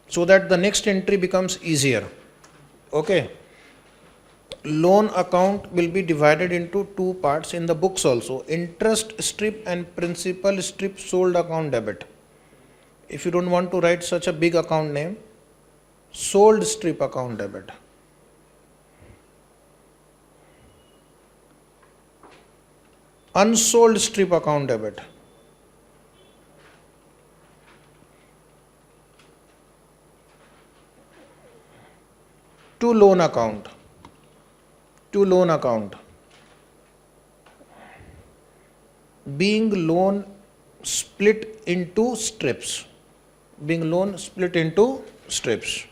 so that the next entry becomes easier. Okay. Loan account will be divided into two parts in the books also: interest strip and principal strip sold account debit. If you don't want to write such a big account name, sold strip account debit. Unsold strip account debit. To loan account. To loan account. Being loan split into strips. Being loan split into strips.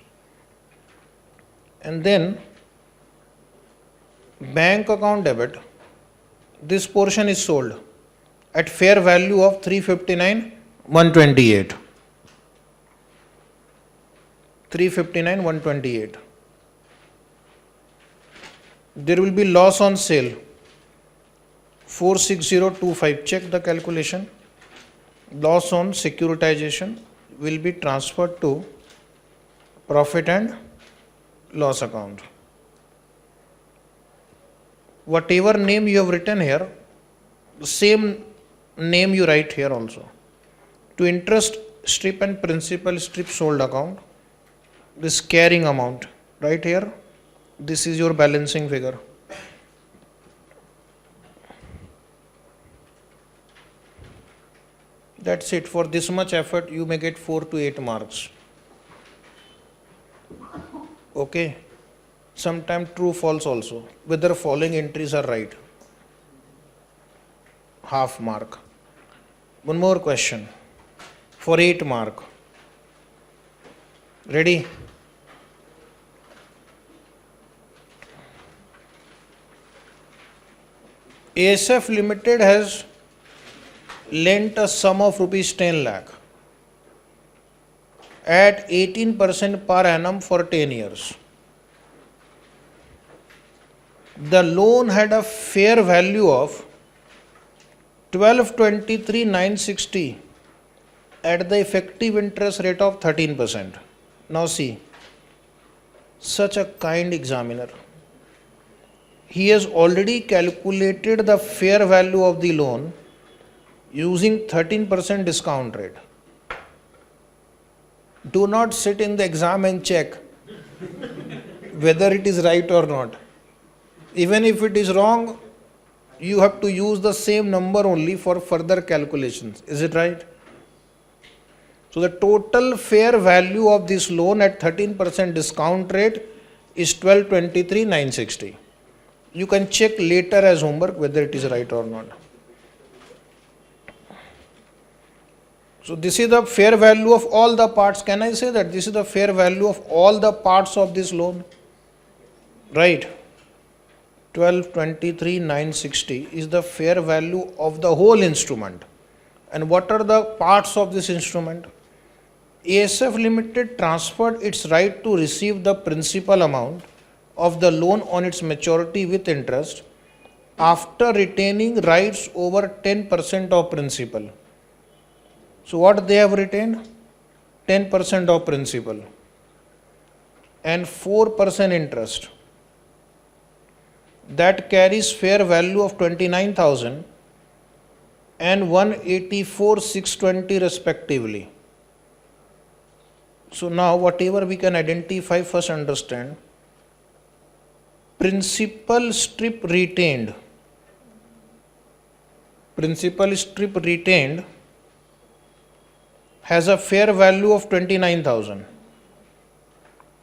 And then bank account debit. This portion is sold at fair value of 359,128. 359,128. There will be loss on sale 46025. Check the calculation. Loss on securitization will be transferred to profit and loss account. Whatever name you have written here, the same name you write here also. To interest strip and principal strip sold account, this carrying amount right here, this is your balancing figure. That's it. For this much effort you may get 4 to 8 marks. Okay. Sometimes true false also, whether following entries are right. Half mark. One more question for 8 mark. Ready? ASF Limited has lent a sum of rupees 10 lakh at 18% per annum for 10 years. The loan had a fair value of 12,23,960 at the effective interest rate of 13%. Now see, such a kind examiner. He has already calculated the fair value of the loan using 13% discount rate. Do not sit in the exam and check whether it is right or not. Even if it is wrong, you have to use the same number only for further calculations. Is it right? So the total fair value of this loan at 13% discount rate is 12,23,960. You can check later as homework whether it is right or not. So this is the fair value of all the parts. Can I say that this is the fair value of all the parts of this loan? Right. 12,23,960 is the fair value of the whole instrument. And what are the parts of this instrument? ASF Limited transferred its right to receive the principal amount of the loan on its maturity with interest after retaining rights over 10% of principal. So what they have retained? 10% of principal and 4% interest. That carries fair value of 29,000 and 184,620 respectively. So now whatever we can identify, first understand. Principal strip retained. Principal strip retained has a fair value of 29,000.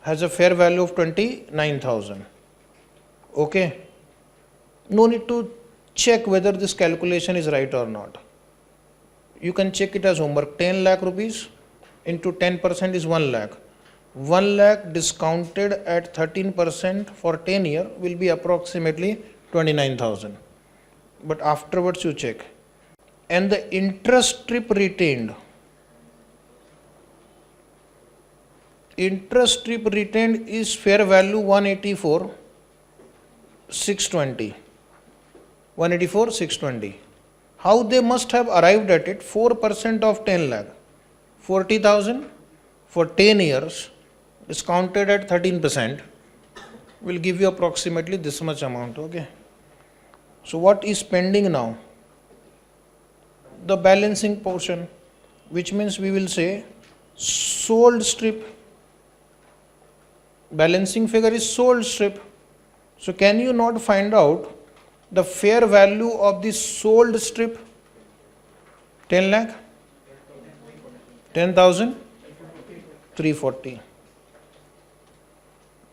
Has a fair value of 29,000. Okay. No need to check whether this calculation is right or not. You can check it as homework. 10 lakh rupees into 10% is 1 lakh. 1 lakh discounted at 13% for 10 years will be approximately 29,000. But afterwards you check. And the interest strip retained. Interest strip retained is fair value 184,620. 184,620. How they must have arrived at it? 4% of 10 lakh. 40,000 for 10 years discounted at 13% will give you approximately this much amount. Okay. So what is pending now? The balancing portion, which means we will say sold strip. Balancing figure is sold strip. So can you not find out the fair value of the sold strip? 10 lakh? 10,340.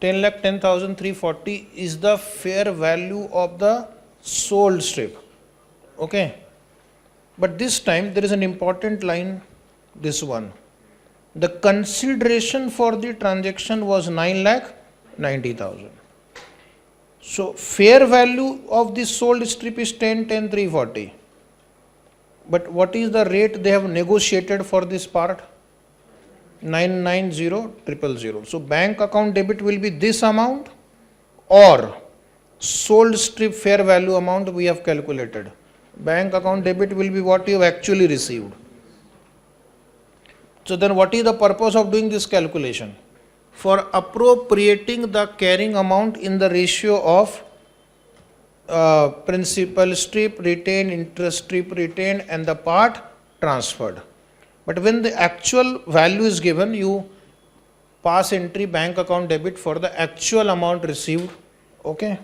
10 lakh 10,340 is the fair value of the sold strip. Okay. But this time there is an important line, this one. The consideration for the transaction was 9,90,000. So fair value of the sold strip is 10,340. But what is the rate they have negotiated for this part? 990,000. So bank account debit will be this amount or sold strip fair value amount we have calculated. Bank account debit will be what you have actually received. So then what is the purpose of doing this calculation? For appropriating the carrying amount in the ratio of principal strip retained, interest strip retained and the part transferred. But when the actual value is given, you pass entry bank account debit for the actual amount received. Okay.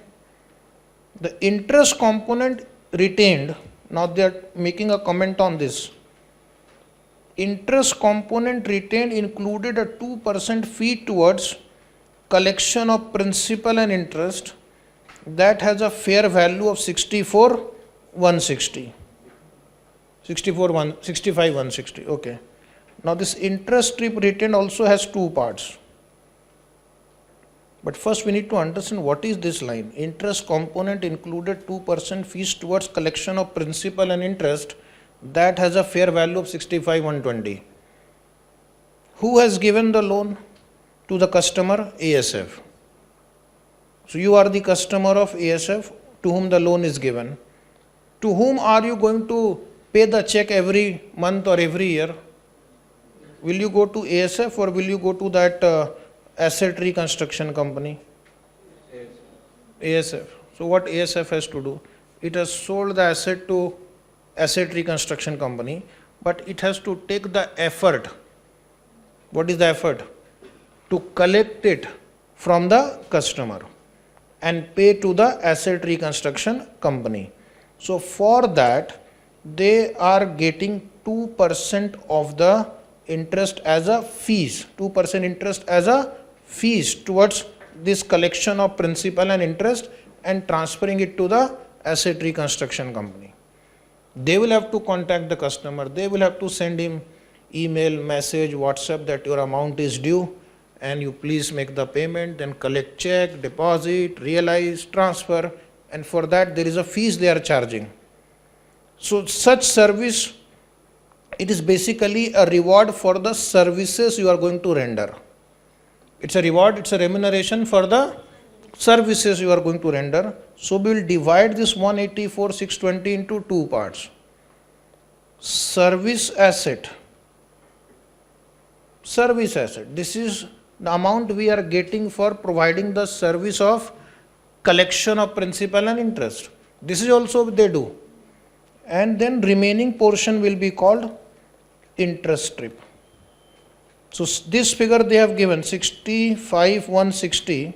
The interest component retained, now they are making a comment on this. Interest component retained included a 2% fee towards collection of principal and interest that has a fair value of 64,160. 65,160. Okay. Now this interest strip retained also has two parts. But first we need to understand what is this line. Interest component included 2% fees towards collection of principal and interest that has a fair value of 65,120. Who has given the loan to the customer? ASF. So you are the customer of ASF to whom the loan is given. To whom are you going to pay the check every month or every year? Will you go to ASF or will you go to that asset reconstruction company? ASF. So what ASF has to do? It has sold the asset to asset reconstruction company, but it has to take the effort. What is the effort? To collect it from the customer and pay to the asset reconstruction company. So for that, they are getting 2% of the interest as a fees, 2% interest as a fees towards this collection of principal and interest and transferring it to the asset reconstruction company. They will have to contact the customer, they will have to send him email, message, WhatsApp that your amount is due and you please make the payment, then collect check, deposit, realize, transfer, and for that there is a fees they are charging. So such service, it is basically a reward for the services you are going to render. It's a reward, it's a remuneration for the services you are going to render. So we will divide this 184,620 into two parts. Service asset. Service asset. This is the amount we are getting for providing the service of collection of principal and interest. This is also they do. And then remaining portion will be called interest strip. So this figure they have given 65,160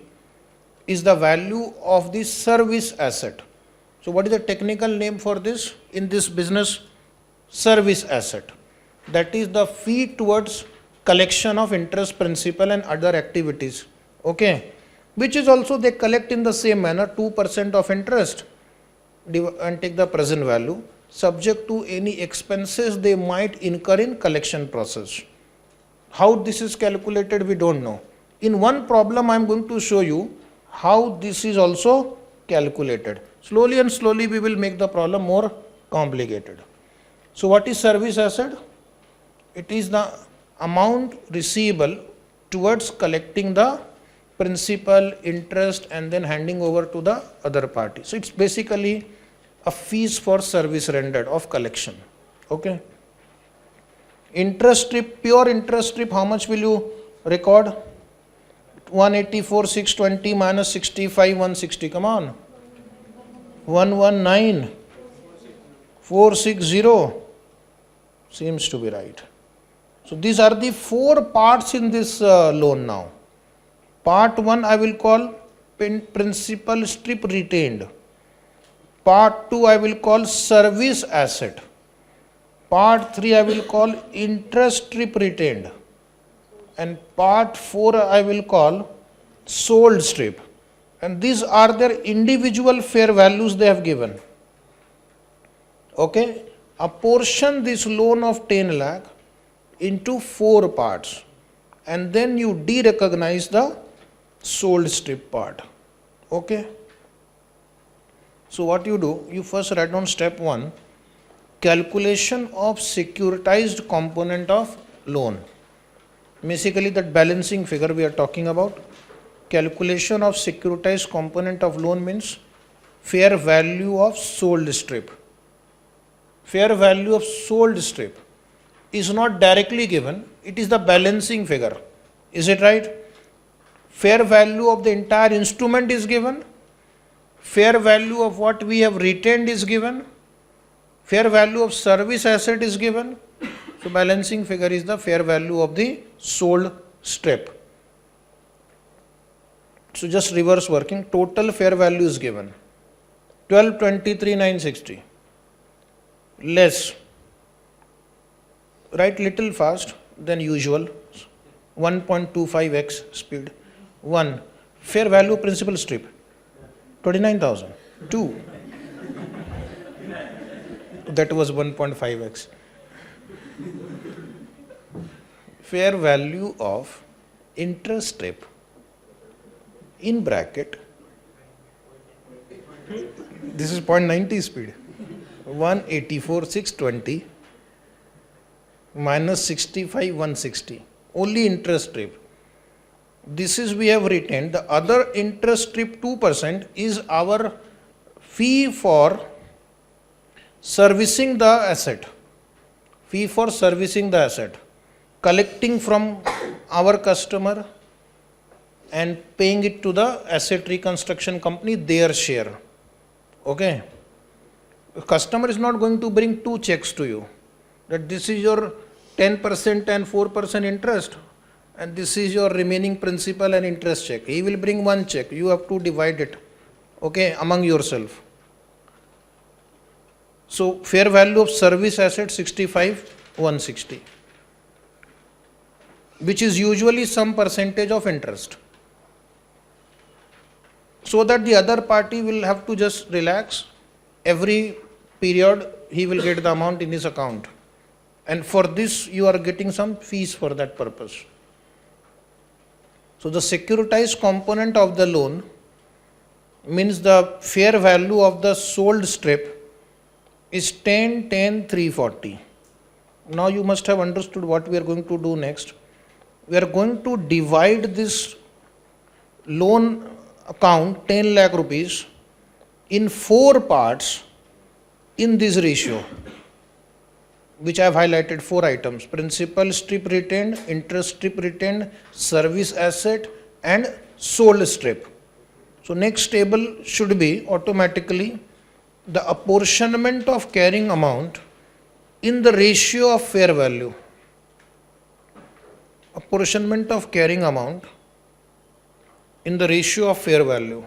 is the value of the service asset. So what is the technical name for this in this business? Service asset. That is the fee towards collection of interest, principal and other activities. Okay. Which is also they collect in the same manner, 2% of interest and take the present value subject to any expenses they might incur in collection process. How this is calculated, we don't know. In one problem, I am going to show you how this is also calculated. Slowly and slowly, we will make the problem more complicated. So what is service asset? It is the amount receivable towards collecting the principal, interest and then handing over to the other party. So it's basically a fees for service rendered of collection. Okay. Interest strip, pure interest strip, how much will you record? 184,620 minus 65,160, come on. 119,460 seems to be right. So these are the four parts in this loan now. Part 1 I will call principal strip retained. Part 2 I will call service asset. Part 3 I will call interest strip retained. And part 4 I will call sold strip. And these are their individual fair values they have given. Okay. Apportion this loan of 10 lakh into 4 parts. And then you de-recognize the sold strip part. Okay. So what you do, you first write down step 1, calculation of securitized component of loan. Basically that balancing figure we are talking about. Calculation of securitized component of loan means fair value of sold strip. Fair value of sold strip is not directly given, it is the balancing figure. Is it right? Fair value of the entire instrument is given. Fair value of what we have retained is given. Fair value of service asset is given. So balancing figure is the fair value of the sold strip. So just reverse working, total fair value is given 1223,960 less, write little fast than usual, 1.25x speed. 1 fair value principal strip 29,000. 2 that was 1.5x. Fair value of interest strip in bracket, this is 0.90 speed, 184,620 minus 65,160, only interest strip. This is we have retained. The other interest strip 2% is our fee for servicing the asset. Fee for servicing the asset, collecting from our customer and paying it to the asset reconstruction company, their share. Okay. The customer is not going to bring two checks to you, that this is your 10% and 4% interest, and this is your remaining principal and interest check. He will bring one check. You have to divide it, okay, among yourself. So fair value of service asset 65,160, which is usually some percentage of interest, so that the other party will have to just relax. Every period he will get the amount in his account, and for this you are getting some fees for that purpose. So the securitized component of the loan means the fair value of the sold strip is 10,10,340. Now you must have understood what we are going to do next. We are going to divide this loan account 10 lakh rupees in 4 parts in this ratio, which I have highlighted 4 items: principal strip retained, interest strip retained, service asset and sold strip. So next table should be automatically the apportionment of carrying amount in the ratio of fair value. Apportionment of carrying amount in the ratio of fair value.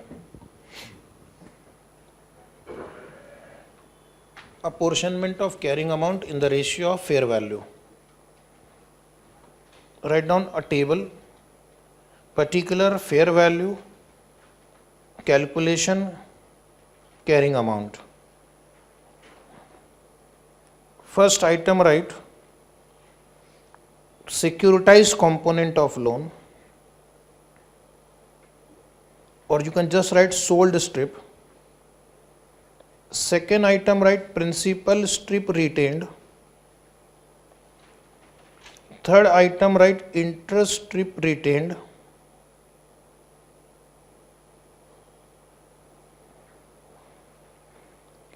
Apportionment of carrying amount in the ratio of fair value. Write down a table, particular fair value, calculation, carrying amount. First item, write securitized component of loan, or you can just write sold strip. Second item, write principal strip retained. Third item, write interest strip retained.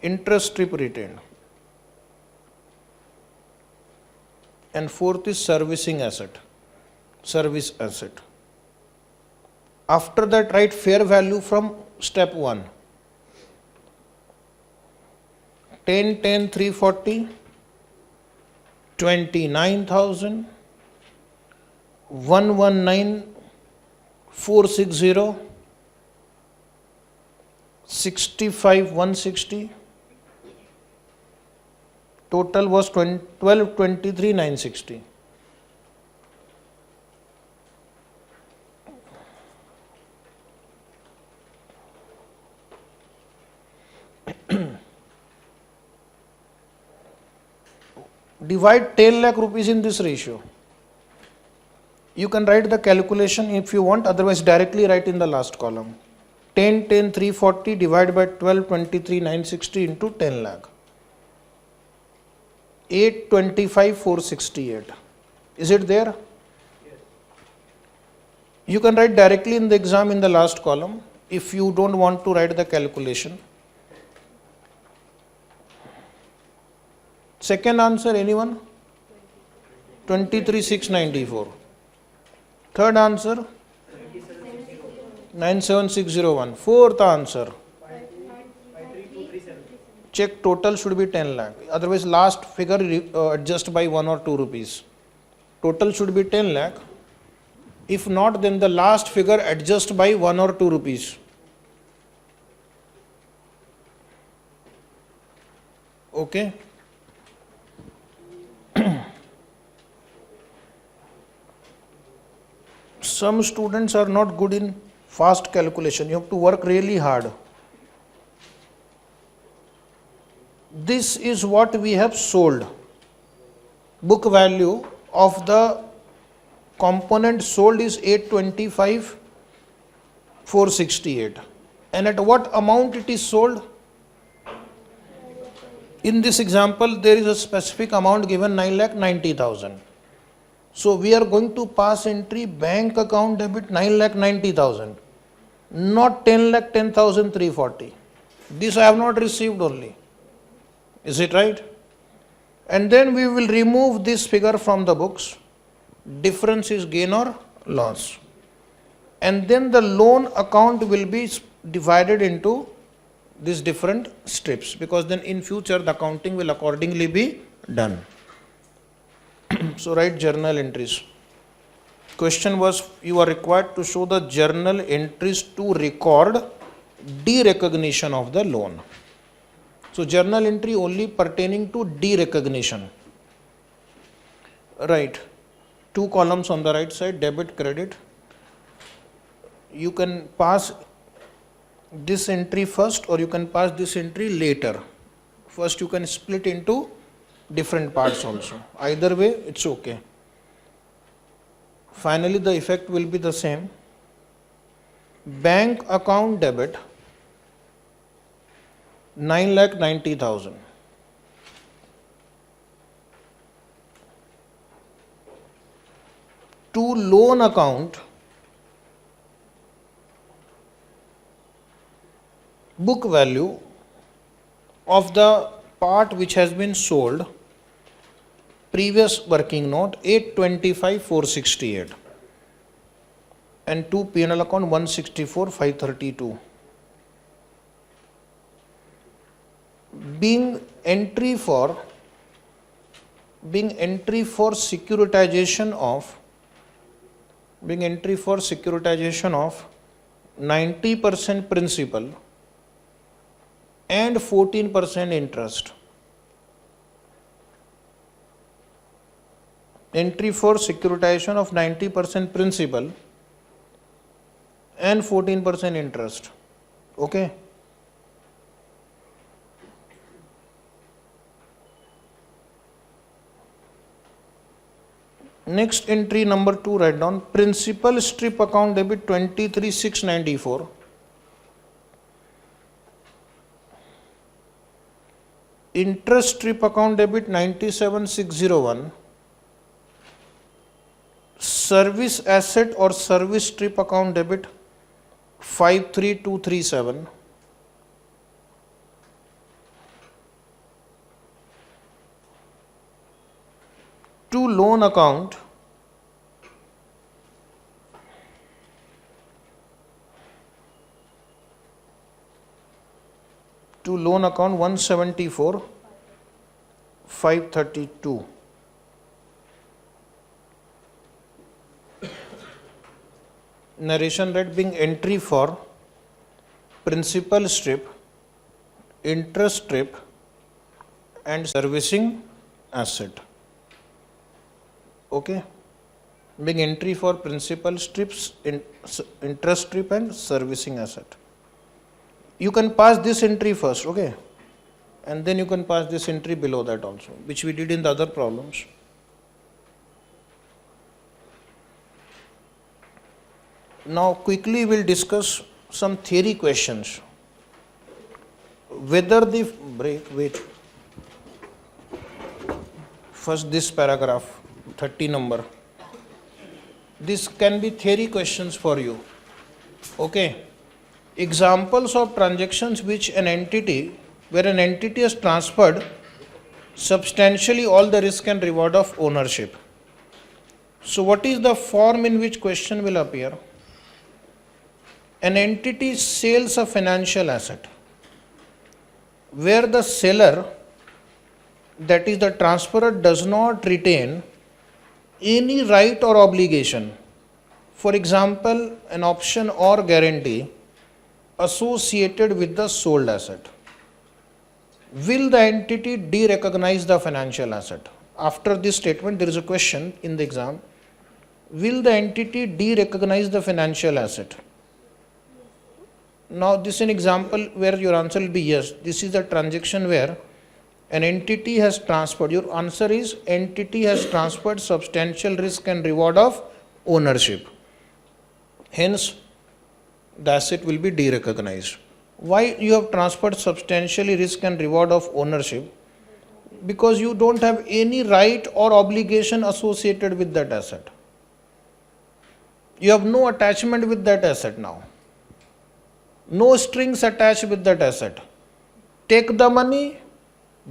Interest strip retained. And fourth is servicing asset, service asset. After that, write fair value from step 1. 10,10,340, 29,000, 119,460, 65,160. Total was 12,23,960. Divide 10 lakh rupees in this ratio. You can write the calculation if you want, otherwise directly write in the last column. 10,10,340 divided by 12,23,960 into 10 lakh. 825,468. Is it there? Yes. You can write directly in the exam in the last column if you don't want to write the calculation. Second answer, anyone? 23,694. Third answer? 97601. Fourth answer? Check total should be 10 lakh. Otherwise, last figure adjust by 1 or 2 rupees. Total should be 10 lakh. If not, then the last figure adjust by 1 or 2 rupees. Okay. Some students are not good in fast calculation. You have to work really hard. This is what we have sold. Book value of the component sold is 825 468. And at what amount it is sold? In this example, there is a specific amount given 9,90,000. So we are going to pass entry bank account debit 9,90,000, not 10,10,340. This I have not received only. Is it right? And then we will remove this figure from the books. Difference is gain or loss. And then the loan account will be divided into these different strips, because then in future the accounting will accordingly be done. So write journal entries. Question was, you are required to show the journal entries to record derecognition of the loan. So journal entry only pertaining to derecognition. Right. 2 columns on the right side, debit, credit. You can pass this entry first or you can pass this entry later. First you can split into different parts also. Either way it's okay. Finally the effect will be the same. Bank account debit 9,90,000. To loan account book value of the part which has been sold, previous working note 825,468 and to P&L account 164,532. Being entry for securitization of 90% principal and 14% interest. Entry for securitization of 90% principal and 14% interest. Okay. Next entry number 2, write down principal strip account debit 23,694. Interest strip account debit 97,601. Service asset or service strip account debit 53,237. To loan account to loan account 174,532. Narration rate being entry for principal strip, interest strip and servicing asset. Okay, being entry for principal strips, interest strip and servicing asset. You can pass this entry first, okay, and then you can pass this entry below that also, which we did in the other problems. Now quickly we'll discuss some theory questions. Whether the first this paragraph 30 number, this can be theory questions for you. Okay, examples of transactions where an entity has transferred substantially all the risk and reward of ownership. So what is the form in which question will appear? An entity sells a financial asset where the seller, that is the transferor, does not retain any right or obligation, for example an option or guarantee associated with the sold asset. Will the entity derecognize the financial asset? After this statement there is a question in the exam. Will the entity derecognize the financial asset? Now this is an example where your answer will be yes. This is the transaction where an entity has transferred. Your answer is entity has transferred substantial risk and reward of ownership. Hence the asset will be derecognized. Why you have transferred substantially risk and reward of ownership? Because you don't have any right or obligation associated with that asset. You have no attachment with that asset now. No strings attached with that asset. Take the money,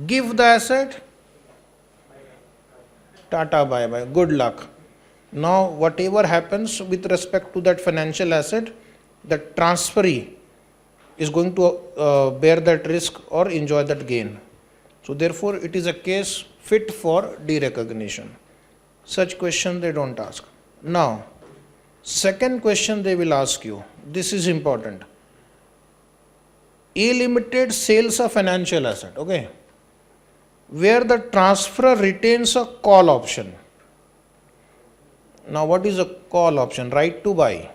give the asset, tata bye bye, good luck. Now whatever happens with respect to that financial asset, the transferee is going to bear that risk or enjoy that gain. So therefore it is a case fit for derecognition. Such question they don't ask. Now, second question they will ask you, this is important. A limited sales a financial asset, okay, where the transferor retains a call option. Now what is a call option? Right to buy,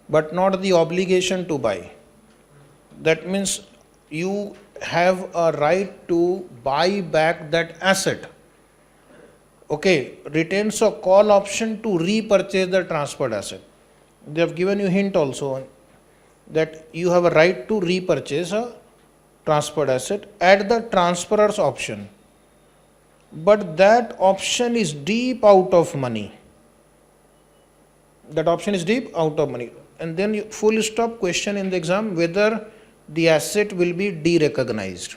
but not the obligation to buy. That means you have a right to buy back that asset. Okay, retains a call option to repurchase the transferred asset. They have given you hint also that you have a right to repurchase a transferred asset at the transferor's option. But that option is deep out of money. That option is deep out of money. And then you full stop question in the exam whether the asset will be derecognized.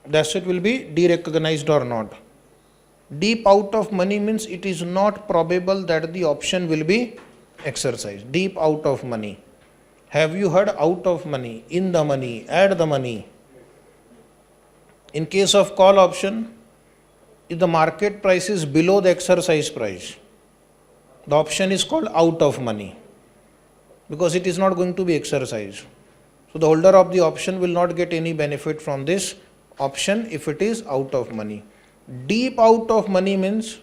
The asset will be derecognized or not. Deep out of money means it is not probable that the option will be exercised. Deep out of money. Have you heard out of money, in the money, at the money? In case of call option, if the market price is below the exercise price, the option is called out of money because it is not going to be exercised. So the holder of the option will not get any benefit from this option if it is out of money. Deep out of money means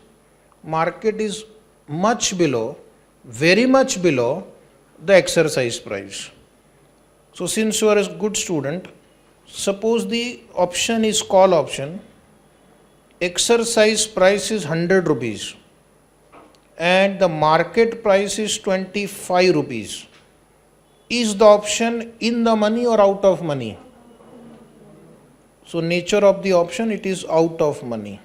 market is much below, very much below the exercise price. So since you are a good student, suppose the option is call option, exercise price is 100 rupees and the market price is 25 rupees. Is the option in the money or out of money? So nature of the option, it is out of money.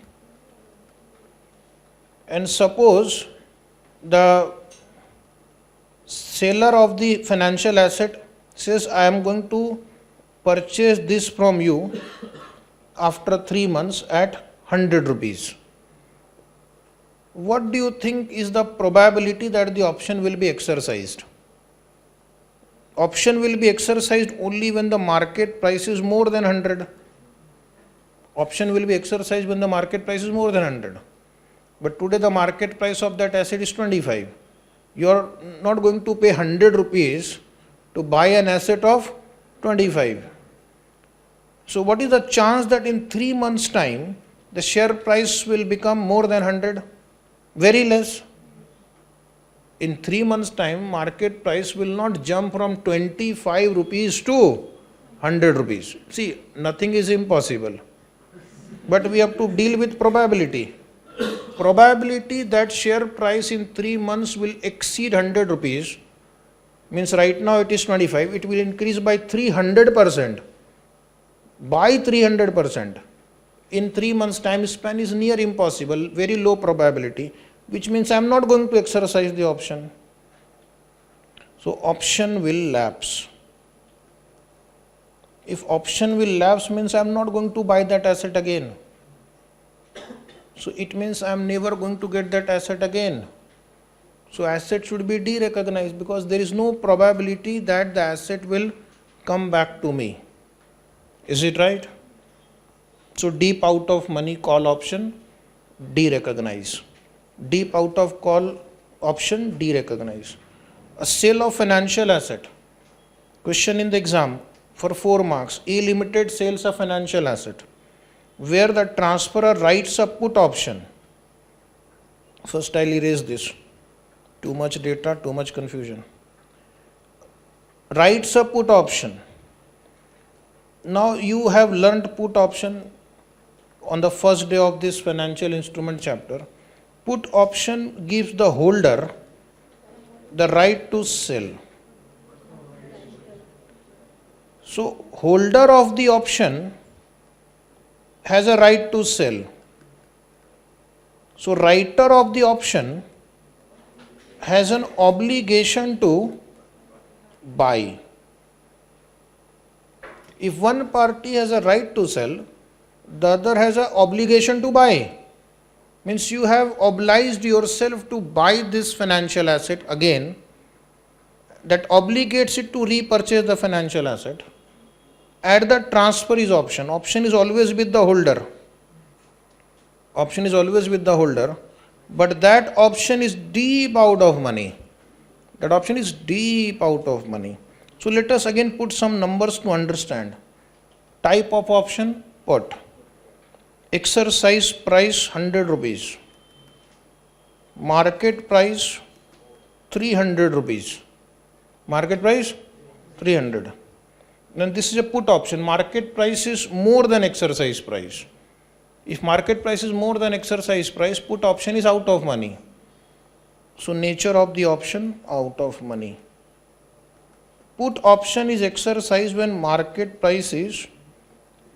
And suppose the seller of the financial asset says, I am going to purchase this from you after 3 months at 100 rupees. What do you think is the probability that the option will be exercised? Option will be exercised only when the market price is more than 100. Option will be exercised when the market price is more than 100. But today the market price of that asset is 25. You are not going to pay 100 rupees to buy an asset of 25. So what is the chance that in 3 months' time the share price will become more than 100? Very less. In 3 months' time, market price will not jump from 25 rupees to 100 rupees. See, nothing is impossible. But we have to deal with probability. Probability that share price in 3 months will exceed 100 rupees means right now it is 25, it will increase by 300%. By 300%. In 3 months' time span is near impossible, very low probability, which means I am not going to exercise the option. So option will lapse. If option will lapse means I am not going to buy that asset again. So it means I am never going to get that asset again. So asset should be derecognized because there is no probability that the asset will come back to me. Is it right? So deep out of money call option, derecognize. Deep out of call option, derecognize. A sale of financial asset. Question in the exam for 4 marks. A limited sales a financial asset where the transferor writes a put option. First I'll erase this. Too much data, too much confusion. Writes a put option. Now you have learnt put option on the first day of this financial instrument chapter. Put option gives the holder the right to sell. So holder of the option has a right to sell. So writer of the option has an obligation to buy. If one party has a right to sell, the other has an obligation to buy. Means you have obliged yourself to buy this financial asset again, that obligates it to repurchase the financial asset. At the transfer is option. Option is always with the holder. Option is always with the holder, but that option is deep out of money. That option is deep out of money. So let us again put some numbers to understand. Type of option, put. Exercise price 100 rupees. Market price 300 rupees. Market price 300. Then this is a put option. Market price is more than exercise price. If market price is more than exercise price, put option is out of money. So nature of the option, out of money. Put option is exercised when market price is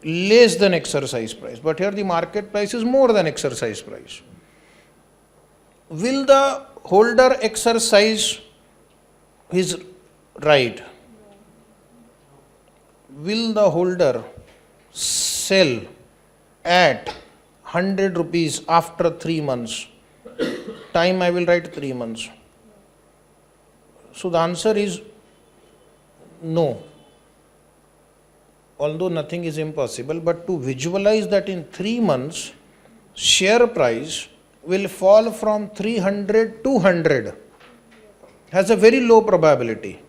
less than exercise price. But here the market price is more than exercise price. Will the holder exercise his right? Will the holder sell at 100 rupees after 3 months? Time I will write 3 months. So the answer is no. Although nothing is impossible, but to visualize that in 3 months, share price will fall from 300 to 100 has a very low probability.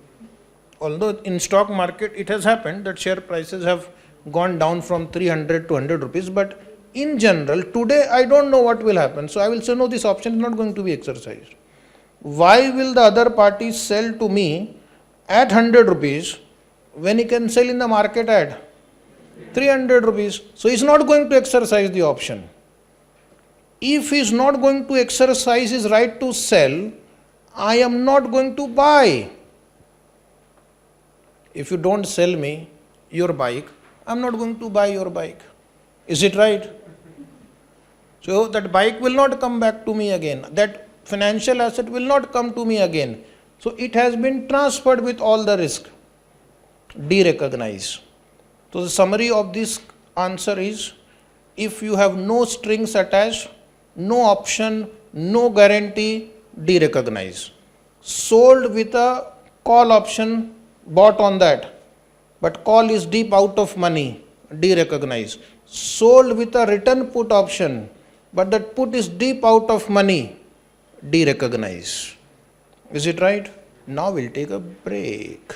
Although in stock market it has happened that share prices have gone down from 300 to 100 rupees, but in general today I don't know what will happen, so I will say no, this option is not going to be exercised. Why will the other party sell to me at 100 rupees when he can sell in the market at 300 rupees? So he is not going to exercise the option. If he is not going to exercise his right to sell, I am not going to buy. If you don't sell me your bike, I am not going to buy your bike. Is it right? So that bike will not come back to me again. That financial asset will not come to me again. So it has been transferred with all the risk. De-recognize. So the summary of this answer is, if you have no strings attached, no option, no guarantee, de-recognize. Sold with a call option, bought on that, but call is deep out of money, de-recognize. Sold with a return put option, but that put is deep out of money, de-recognize. Is it right? Now we'll take a break.